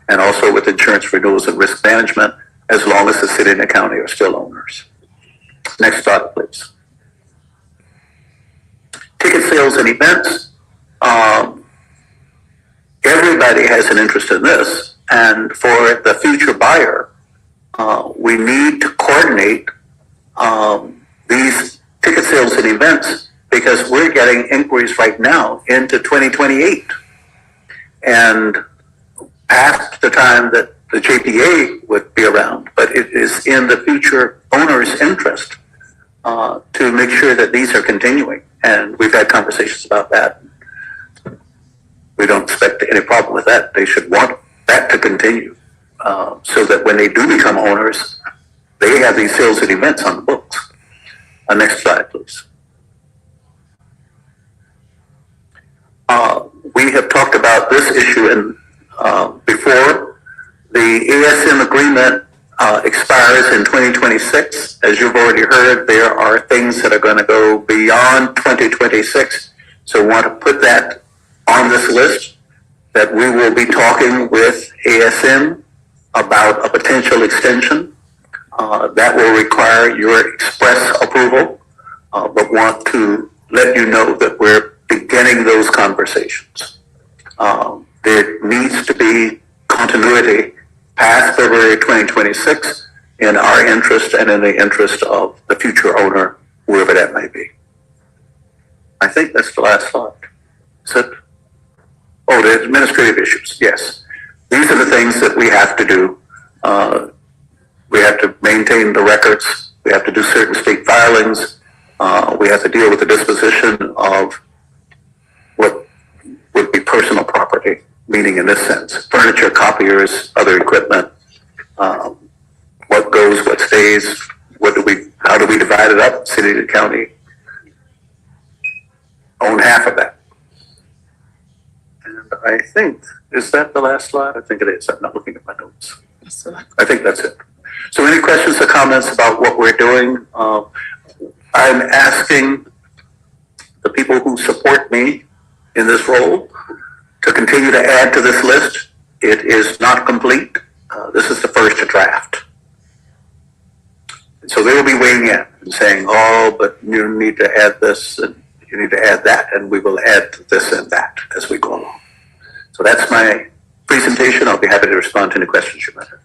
and also with insurance renewals and risk management, as long as the city and the county are still owners. Next slide, please. Ticket sales and events. Everybody has an interest in this, and for the future buyer, we need to coordinate these ticket sales and events, because we're getting inquiries right now into 2028. And past the time that the JPA would be around, but it is in the future owner's interest to make sure that these are continuing. And we've had conversations about that. We don't expect any problem with that. They should want that to continue, so that when they do become owners, they have these sales and events on the books. Next slide, please. We have talked about this issue before. The ASM agreement expires in 2026. As you've already heard, there are things that are going to go beyond 2026. So we want to put that on this list, that we will be talking with ASM about a potential extension. That will require your express approval, but want to let you know that we're beginning those conversations. There needs to be continuity past February 2026 in our interest and in the interest of the future owner, whoever that may be. I think that's the last slide. Is it? Oh, the administrative issues, yes. These are the things that we have to do. We have to maintain the records. We have to do certain state filings. We have to deal with the disposition of what would be personal property, meaning in this sense, furniture, copiers, other equipment. What goes, what stays, how do we divide it up? City to county own half of that. And I think, is that the last slide? I think it is. I'm not looking at my notes. I think that's it. So any questions or comments about what we're doing? I'm asking the people who support me in this role to continue to add to this list. It is not complete. This is the first draft. And so they will be weighing in and saying, oh, but you need to add this and you need to add that, and we will add this and that as we go along. So that's my presentation. I'll be happy to respond to any questions you might have.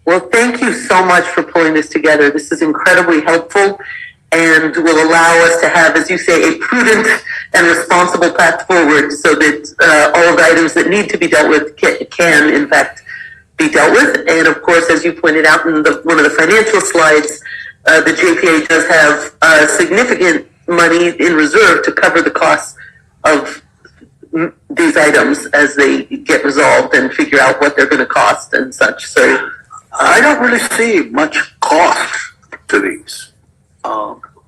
Well, thank you so much for pulling this together. This is incredibly helpful and will allow us to have, as you say, a prudent and responsible path forward, so that all of the items that need to be dealt with can in fact, be dealt with. And of course, as you pointed out in one of the financial slides, the JPA does have significant money in reserve to cover the costs of these items as they get resolved and figure out what they're going to cost and such. So
I don't really see much cost to these.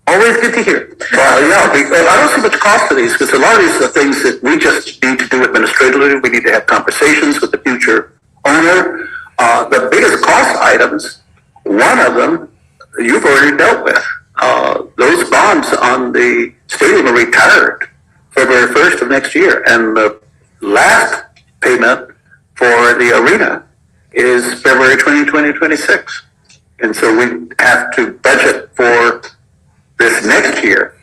always good to hear.
Well, yeah, because I don't see much cost to these, because a lot of these are things that we just need to do administratively. We need to have conversations with the future owner. The biggest cost items, one of them you've already dealt with. Those bonds on the stadium are retired February 1st of next year, and the last payment for the arena is February 2026. And so we have to budget for this next year,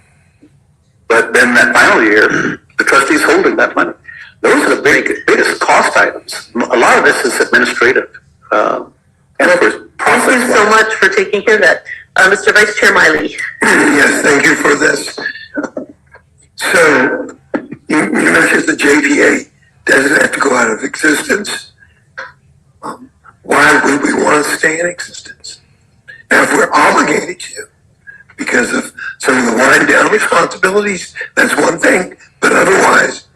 but then that final year, the trustee's holding that money. Those are the biggest cost items. A lot of this is administrative. And of course,
thank you so much for taking care of that. Mr. Vice Chair Miley.
Yes, thank you for this. So, you mentioned the JPA doesn't have to go out of existence. Why would we want to stay in existence? Now, if we're obligated to, because of some of the wind down responsibilities, that's one thing. But otherwise,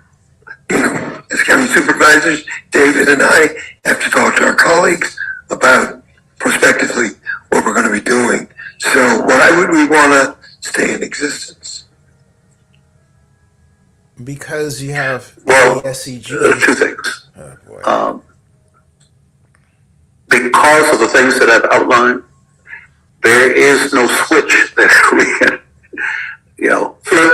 as county supervisors, David and I have to talk to our colleagues about prospectively what we're going to be doing. So why would we want to stay in existence?
Because you have
SCG. Two things.
Oh, boy.
Because of the things that I've outlined, there is no switch that we can, flip,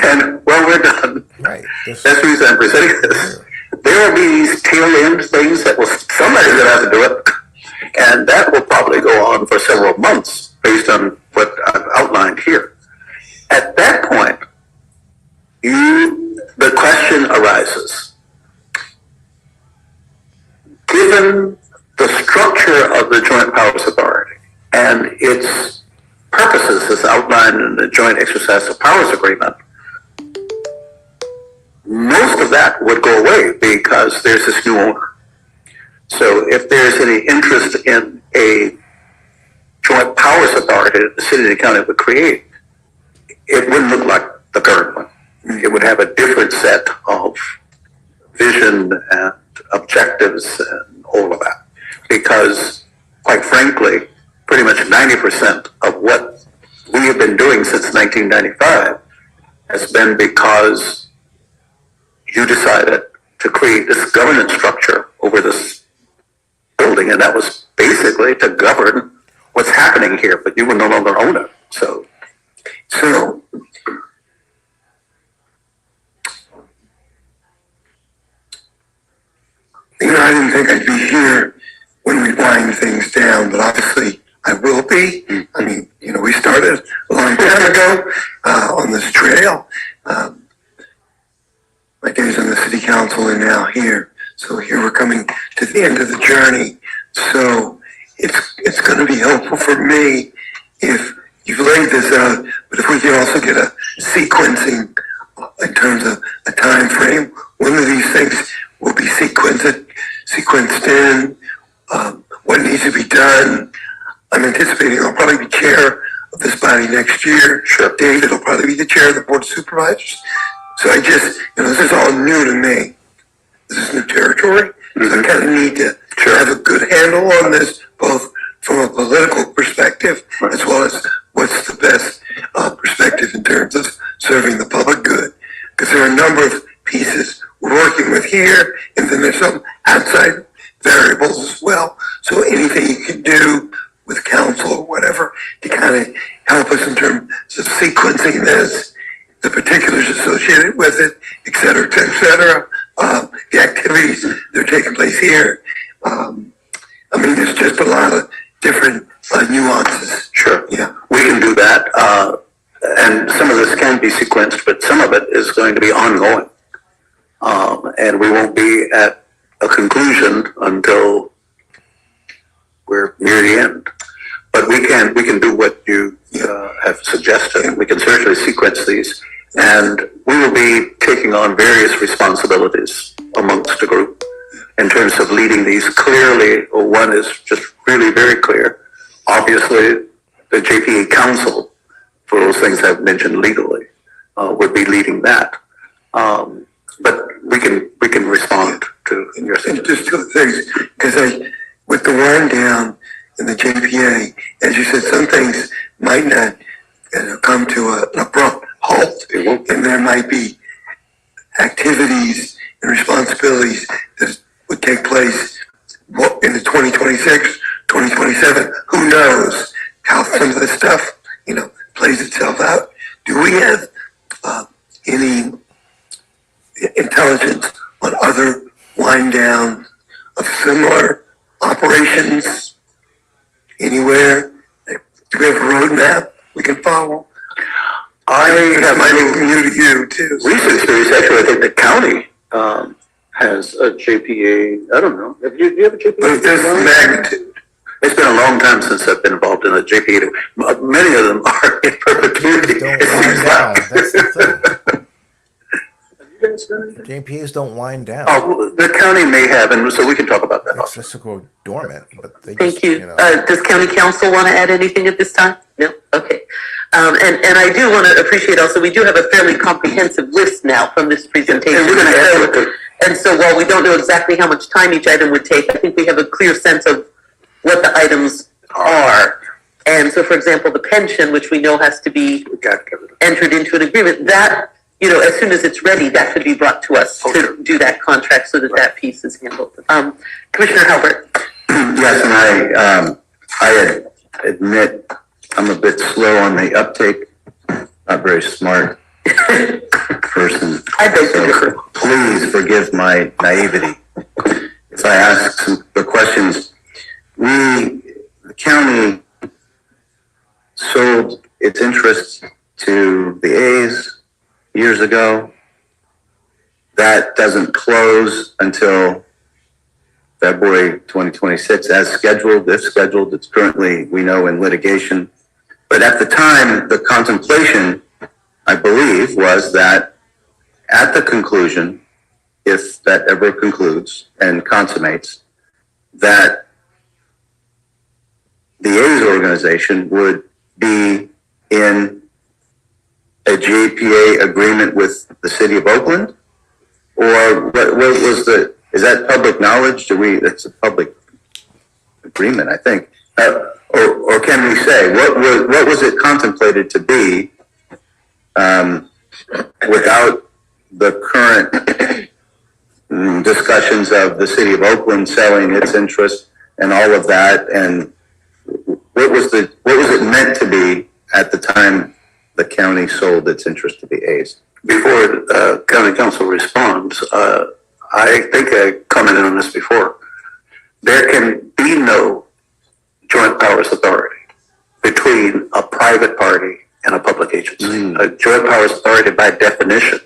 and well, we're done.
Right.
That's the reason I'm presenting this. There will be these tail end things that somebody's going to have to do it. And that will probably go on for several months based on what I've outlined here. At that point, the question arises. Given the structure of the Joint Powers Authority and its purposes as outlined in the Joint Exercise of Powers Agreement, most of that would go away because there's this new owner. So if there's any interest in a Joint Powers Authority that the city and the county would create, it wouldn't look like the current one. It would have a different set of vision and objectives and all of that. Because, quite frankly, pretty much 90% of what we have been doing since 1995 has been because you decided to create this governance structure over this building, and that was basically to govern what's happening here, but you will no longer own it. So
I didn't think I'd be here when we wind things down, but obviously I will be. I mean, we started a long time ago on this trail. My days on the city council are now here. So here we're coming to the end of the journey. So it's going to be helpful for me if you've laid this out, but if we can also get a sequencing in terms of a time frame, one of these things will be sequenced in, what needs to be done. I'm anticipating I'll probably be chair of this body next year. Sure. David will probably be the chair of the board of supervisors. So I just, this is all new to me. This is new territory. So I kind of need to have a good handle on this, both from a political perspective as well as what's the best perspective in terms of serving the public good. Because there are a number of pieces we're working with here, and then there's some outside variables as well. So anything you can do with council or whatever to kind of help us in terms of sequencing this, the particulars associated with it, et cetera, et cetera, the activities that are taking place here. There's just a lot of different nuances.
Sure.
Yeah.
We can do that. And some of this can be sequenced, but some of it is going to be ongoing. And we won't be at a conclusion until we're near the end. But we can do what you have suggested. We can certainly sequence these, and we will be taking on various responsibilities amongst the group in terms of leading these clearly. One is just really very clear. Obviously, the JPA Council, for those things I've mentioned legally, would be leading that. But we can respond to your
And just two things, because with the wind down in the JPA, as you said, some things might not come to an abrupt halt, and there might be activities and responsibilities that would take place in the 2026, 2027. Who knows how some of this stuff, plays itself out? Do we have any intelligence on other wind downs of similar operations anywhere? Do we have a roadmap we can follow? That might be new to you too.
recent experience. Actually, I think the county has a JPA. I don't know. Do you have a JPA?
But if there's magnitude.
It's been a long time since I've been involved in a JPA. Many of them are in perpetuity.
Don't
It seems
wind down.
like.
That's the thing.
Have you guys done anything?
JPAs don't wind down.
Oh, the county may have, and so we can talk about that.
It's just to go dormant, but they
Thank
just,
you. Does county council want to add anything at this time? No? Okay. And I do want to appreciate also, we do have a fairly comprehensive list now from this presentation.
And we're going to add to it.
And so while we don't know exactly how much time each item would take, I think we have a clear sense of what the items are. And so, for example, the pension, which we know has to be entered into an agreement, that, as soon as it's ready, that could be brought to us to do that contract so that that piece is handled. Commissioner Halbert.
Yes, and I admit I'm a bit slow on the uptake, not very smart.
person.
I beg to differ.
So please forgive my naivety. If I ask the questions, the county sold its interest to the A's years ago. That doesn't close until February 2026 as scheduled. If scheduled, it's currently, we know, in litigation. But at the time, the contemplation, I believe, was that at the conclusion, if that ever concludes and consummates, that the A's organization would be in a JPA agreement with the city of Oakland? Or what was is that public knowledge? It's a public agreement, I think. Or can we say, what was it contemplated to be without the current discussions of the city of Oakland selling its interest and all of that? And what was it meant to be at the time the county sold its interest to the A's?
Before county council responds, I think I commented on this before. There can be no joint powers authority between a private party and a public agency. A joint powers authority, by definition,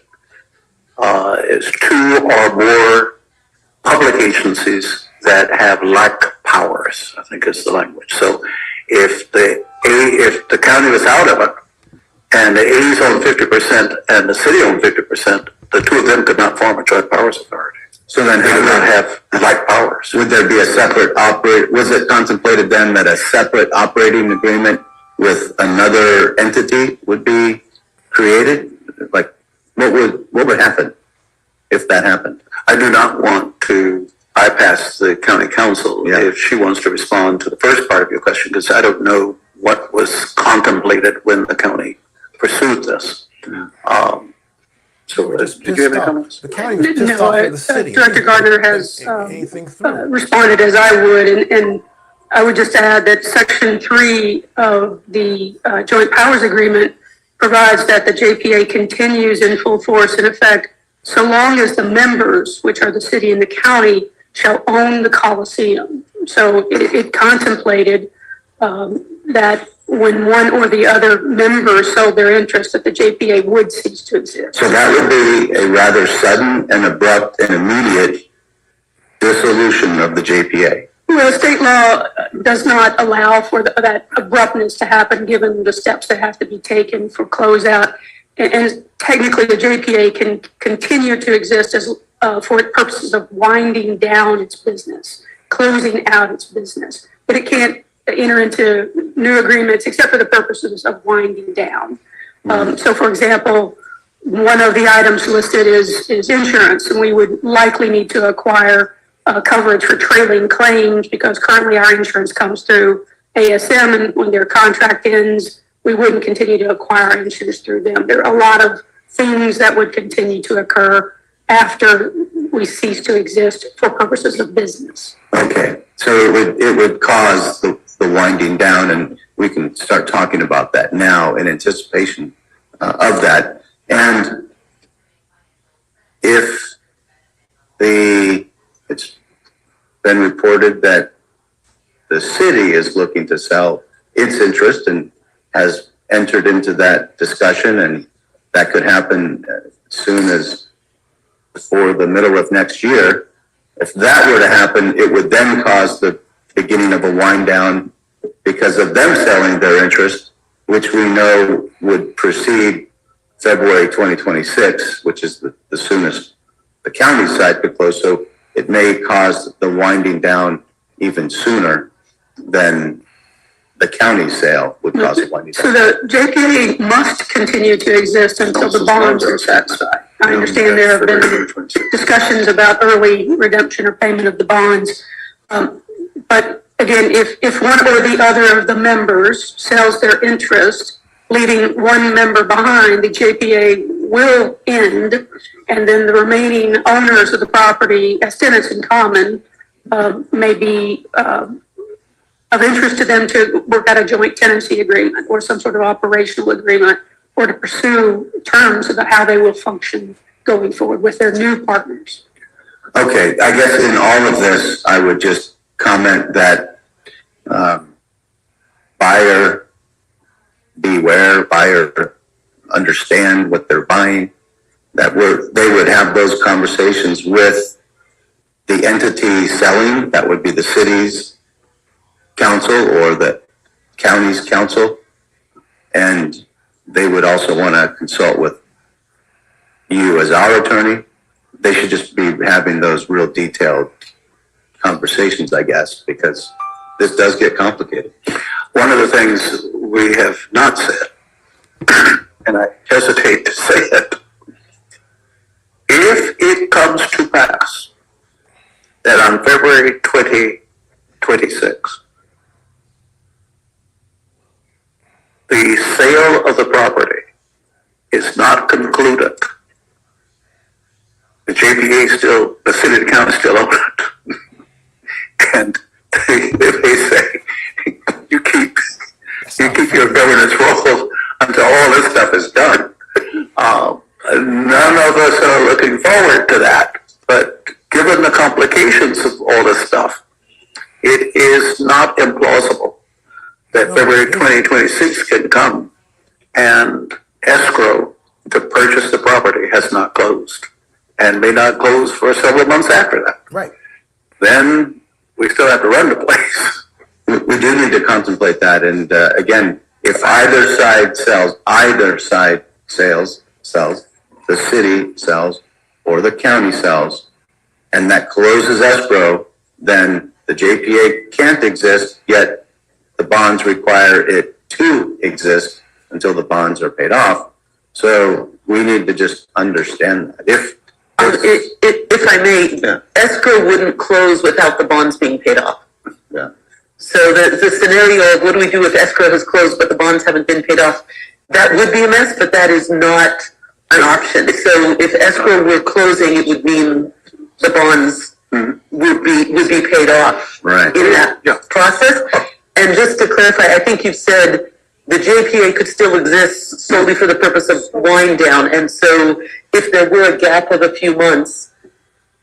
is two or more public agencies that have like powers, I think is the language. So if the county was out of it, and the A's own 50% and the city owned 50%, the two of them could not form a joint powers authority.
So then
They do not have like powers.
would there be a separate was it contemplated then that a separate operating agreement with another entity would be created? Like, what would happen if that happened?
I do not want to bypass the county council if she wants to respond to the first part of your question, because I don't know what was contemplated when the county pursued this. So,
Just
did you have any
pissed off.
comments?
The county was pissed off at the city.
Director Gardner has
anything through.
responded as I would, and I would just add that Section 3 of the Joint Powers Agreement provides that the JPA continues in full force and effect so long as the members, which are the city and the county, shall own the Coliseum. So it contemplated that when one or the other members sold their interest, that the JPA would cease to exist.
So that would be a rather sudden and abrupt and immediate dissolution of the JPA.
Well, state law does not allow for that abruptness to happen, given the steps that have to be taken for closeout. And technically, the JPA can continue to exist as for purposes of winding down its business, closing out its business. But it can't enter into new agreements except for the purposes of winding down. So, for example, one of the items listed is insurance, and we would likely need to acquire coverage for trailing claims because currently our insurance comes through ASM, and when their contract ends, we wouldn't continue to acquire insurance through them. There are a lot of things that would continue to occur after we cease to exist for purposes of business.
Okay, so it would cause the winding down, and we can start talking about that now in anticipation of that. And if it's been reported that the city is looking to sell its interest and has entered into that discussion, and that could happen as soon as before the middle of next year. If that were to happen, it would then cause the beginning of a wind down because of them selling their interest, which we know would precede February 2026, which is the soonest the county side could close. So it may cause the winding down even sooner than the county sale would cause a winding down.
So the JPA must continue to exist until the bonds are satisfied. I understand there have been discussions about early redemption or payment of the bonds. But again, if one or the other of the members sells their interest, leaving one member behind, the JPA will end, and then the remaining owners of the property as tenants in common may be of interest to them to work out a joint tenancy agreement or some sort of operational agreement or to pursue terms about how they will function going forward with their new partners.
Okay, I guess in all of this, I would just comment that buyer beware, buyer understand what they're buying, that they would have those conversations with the entity selling, that would be the city's council or the county's council, and they would also want to consult with you as our attorney. They should just be having those real detailed conversations, I guess, because this does get complicated.
One of the things we have not said, and I hesitate to say it, if it comes to pass that on February 2026, the sale of the property is not concluded, the JPA still, the city and county still own it. And they say, you keep your governance role until all this stuff is done. None of us are looking forward to that, but given the complications of all this stuff, it is not implausible that February 2026 can come and escrow to purchase the property has not closed and may not close for several months after that.
Right.
Then we still have to run the place.
We do need to contemplate that, and again, if either side sells, the city sells, or the county sells, and that closes escrow, then the JPA can't exist, yet the bonds require it to exist until the bonds are paid off. So we need to just understand that. If
I may, escrow wouldn't close without the bonds being paid off.
Yeah.
So the scenario of what do we do if escrow has closed but the bonds haven't been paid off, that would be a mess, but that is not an option. So if escrow were closing, it would mean the bonds would be paid off in that process. And just to clarify, I think you've said the JPA could still exist solely for the purpose of wind down. And so if there were a gap of a few months,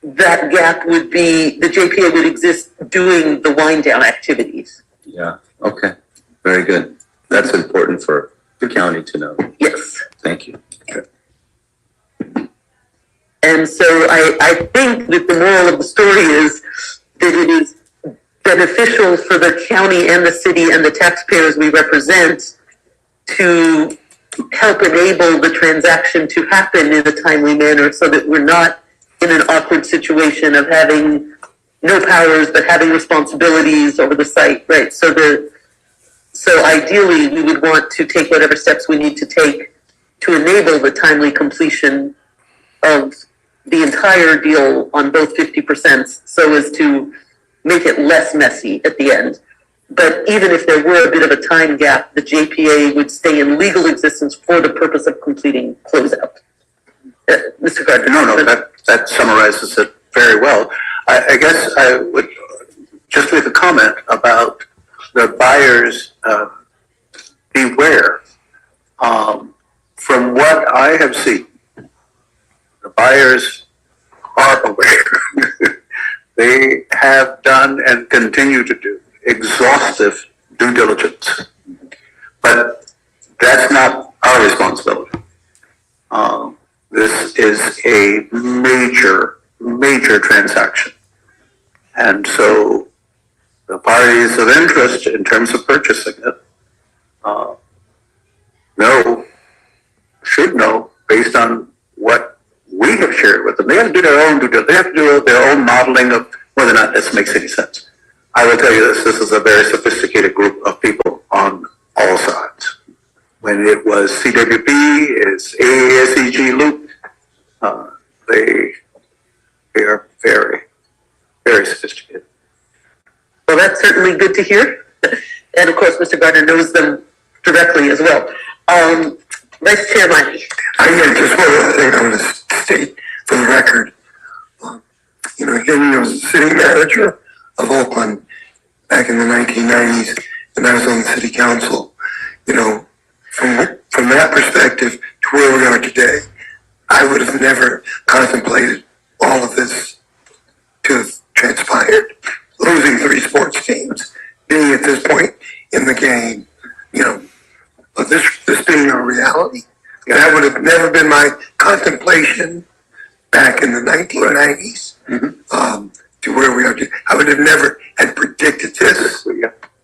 that gap would be, the JPA would exist doing the wind down activities.
Yeah, okay, very good. That's important for the county to know.
Yes.
Thank you.
And so I think that the moral of the story is that it is beneficial for the county and the city and the taxpayers we represent to help enable the transaction to happen in a timely manner so that we're not in an awkward situation of having no powers but having responsibilities over the site, right? So ideally we would want to take whatever steps we need to take to enable the timely completion of the entire deal on both 50% so as to make it less messy at the end. But even if there were a bit of a time gap, the JPA would stay in legal existence for the purpose of completing closeout. Mr. Gardner.
No, that summarizes it very well. I guess I would just make a comment about the buyers beware. From what I have seen, the buyers are aware. They have done and continue to do exhaustive due diligence. But that's not our responsibility. This is a major transaction. And so the parties of interest in terms of purchasing it should know based on what we have shared with them. They have to do their own due diligence. They have to do their own modeling of whether or not this makes any sense. I will tell you this is a very sophisticated group of people on all sides. When it was CWP, it's ASEG Loop, they are very, very sophisticated.
Well, that's certainly good to hear. And of course, Mr. Gardner knows them directly as well. Vice Chair Miney.
I just one other thing I want to state for the record. Again, I was the city manager of Oakland back in the 1990s, and I was on the city council. From that that perspective to where we are today, I would have never contemplated all of this to have transpired. Losing 3 sports teams, being at this point in the game, of this being a reality. That would have never been my contemplation back in the 1990s to where we are today. I would have never had predicted this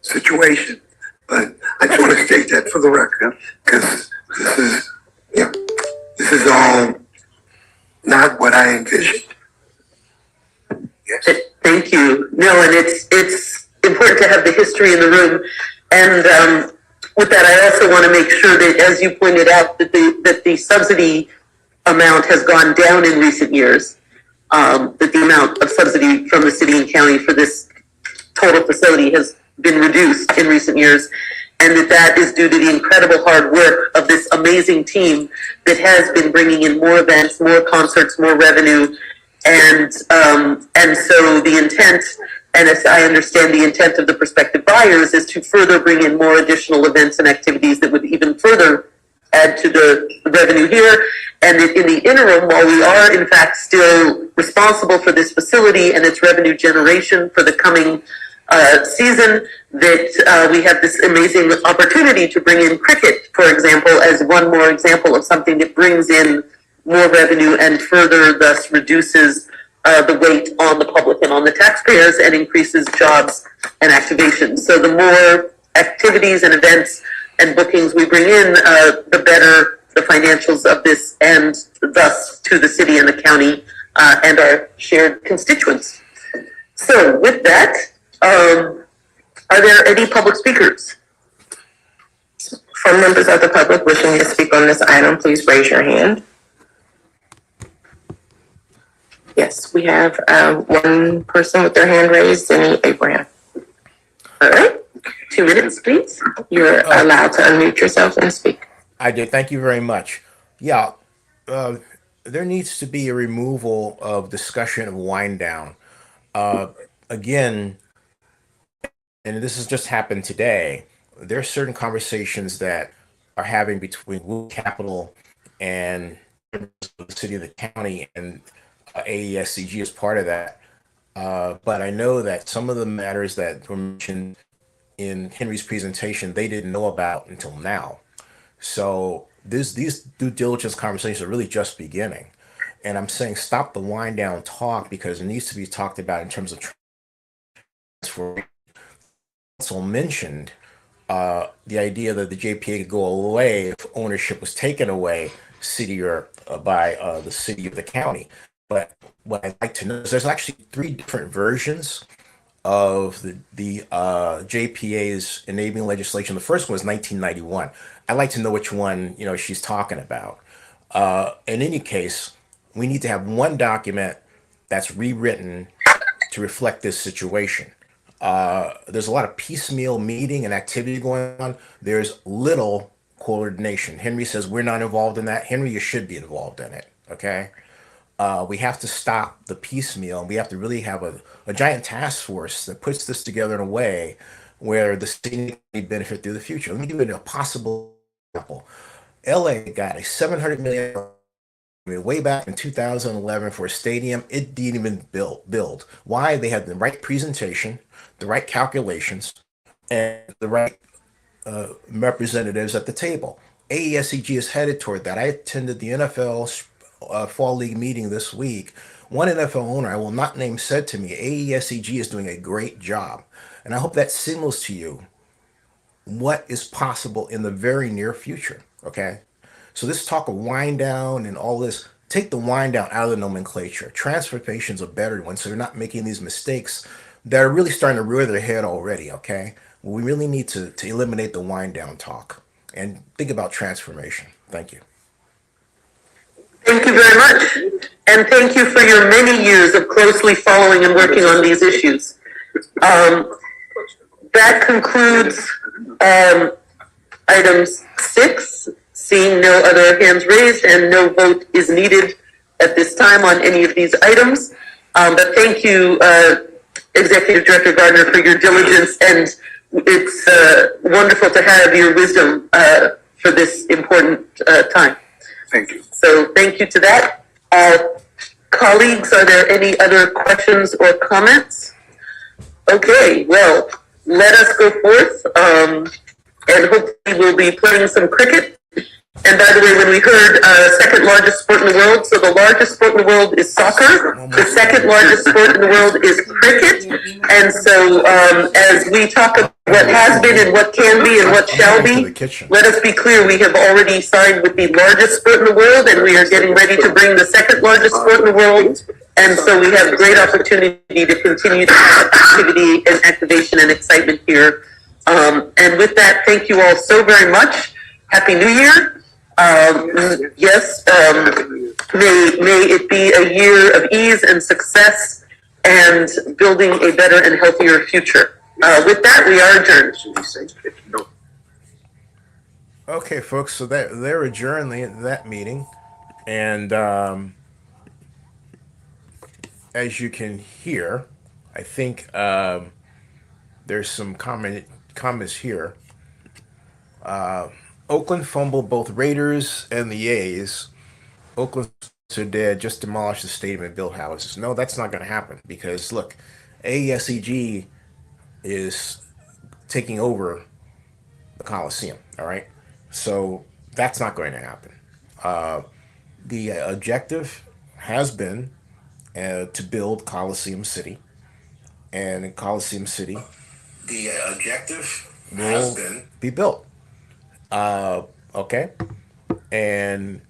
situation. But I just want to state that for the record, because this is all not what I envisioned.
Yes. Thank you. No, and it's important to have the history in the room. And with that, I also want to make sure that, as you pointed out, that the subsidy amount has gone down in recent years. That the amount of subsidy from the city and county for this total facility has been reduced in recent years, and that is due to the incredible hard work of this amazing team that has been bringing in more events, more concerts, more revenue, and so the intent, and as I understand the intent of the prospective buyers, is to further bring in more additional events and activities that would even further add to the revenue here. And in the interim, while we are in fact still responsible for this facility and its revenue generation for the coming season, that we have this amazing opportunity to bring in cricket, for example, as one more example of something that brings in more revenue and further thus reduces the weight on the public and on the taxpayers and increases jobs and activations. So the more activities and events and bookings we bring in, the better the financials of this, and thus to the city and the county and our shared constituents. So with that, are there any public speakers?
From members of the public wishing to speak on this item, please raise your hand. Yes, we have one person with their hand raised, Zinni Abraham.
All right, 2 minutes, please.
You're allowed to unmute yourself and speak.
I did. Thank you very much. Yeah, there needs to be a removal of discussion of wind down. Again, and this has just happened today, there are certain conversations that are having between Blue Capital and the city of the county, and AESCG is part of that. But I know that some of the matters that were mentioned in Henry's presentation, they didn't know about until now. So these due diligence conversations are really just beginning. And I'm saying stop the wind down talk, because it needs to be talked about in terms of transfer. Also mentioned the idea that the JPA could go away if ownership was taken away city or by the city or the county. But what I'd like to know is there's actually 3 different versions of the JPA's enabling legislation. The first one was 1991. I'd like to know which one she's talking about. In any case, we need to have one document that's rewritten to reflect this situation. There's a lot of piecemeal meeting and activity going on. There's little coordination. Henry says we're not involved in that. Henry, you should be involved in it. Okay. We have to stop the piecemeal. We have to really have a giant task force that puts this together in a way where the city can benefit through the future. Let me give you a possible example. LA got a $700 million way back in 2011 for a stadium. It didn't even build. Why? They had the right presentation, the right calculations, and the right representatives at the table. AESCG is headed toward that. I attended the NFL Fall League meeting this week. One NFL owner, I will not name, said to me, AESCG is doing a great job. And I hope that signals to you what is possible in the very near future. Okay. So this talk of wind down and all this, take the wind down out of the nomenclature. Transformation's a better one, so they're not making these mistakes that are really starting to rear their head already. Okay. We really need to eliminate the wind down talk and think about transformation. Thank you.
Thank you very much. And thank you for your many years of closely following and working on these issues. That concludes items 6. Seeing no other hands raised and no vote is needed at this time on any of these items. But thank you, Executive Director Gardner, for your diligence, and it's wonderful to have your wisdom for this important time.
Thank you.
So thank you to that. Colleagues, are there any other questions or comments? Okay, well, let us go forth, and hopefully we'll be playing some cricket. And by the way, when we heard second largest sport in the world, so the largest sport in the world is soccer, the second largest sport in the world is cricket. And so as we talk about what has been and what can be and what shall be, let us be clear, we have already signed with the largest sport in the world, and we are getting ready to bring the second largest sport in the world. And so we have great opportunity to continue to have activity and activation and excitement here. And with that, thank you all so very much. Happy New Year. Yes, may it be a year of ease and success and building a better and healthier future. With that, we are adjourned.
Okay, folks, so they're adjourning that meeting. And as you can hear, I think there's some comments here. Oakland fumbled both Raiders and the A's. Oakland said just demolish the stadium and build houses. No, that's not going to happen because, look, AESEG is taking over the Coliseum, all right? So that's not going to happen. The objective has been to build Coliseum City. And in Coliseum City, the objective will be built. Okay. And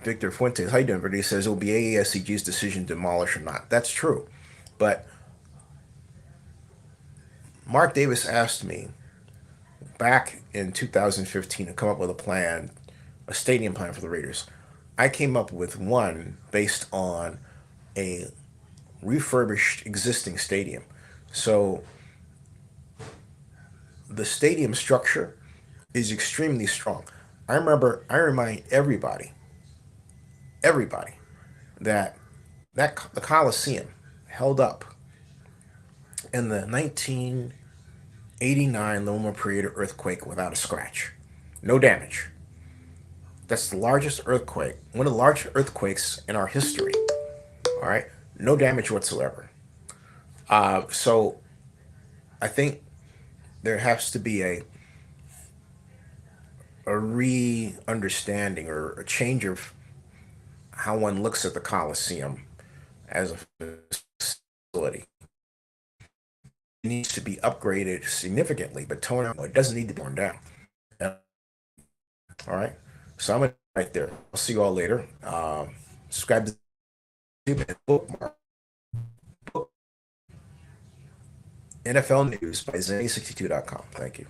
Victor Fuentes, how you doing, He says it will be AESCG's decision to demolish or not. That's true. But Mark Davis asked me back in 2015 to come up with a plan, a stadium plan for the Raiders. I came up with one based on a refurbished existing stadium. So the stadium structure is extremely strong. I remind everybody that the Coliseum held up in the 1989 Loma Prieta earthquake without a scratch. No damage. That's the largest earthquake, one of the largest earthquakes in our history. All right? No damage whatsoever. So I think there has to be a re-understanding or a change of how one looks at the Coliseum as a facility. It needs to be upgraded significantly, but torn down. It doesn't need to be torn down. All right. So I'm right there. I'll see you all later. Subscribe to the bookmark. NFL News by Zenny62.com. Thank you.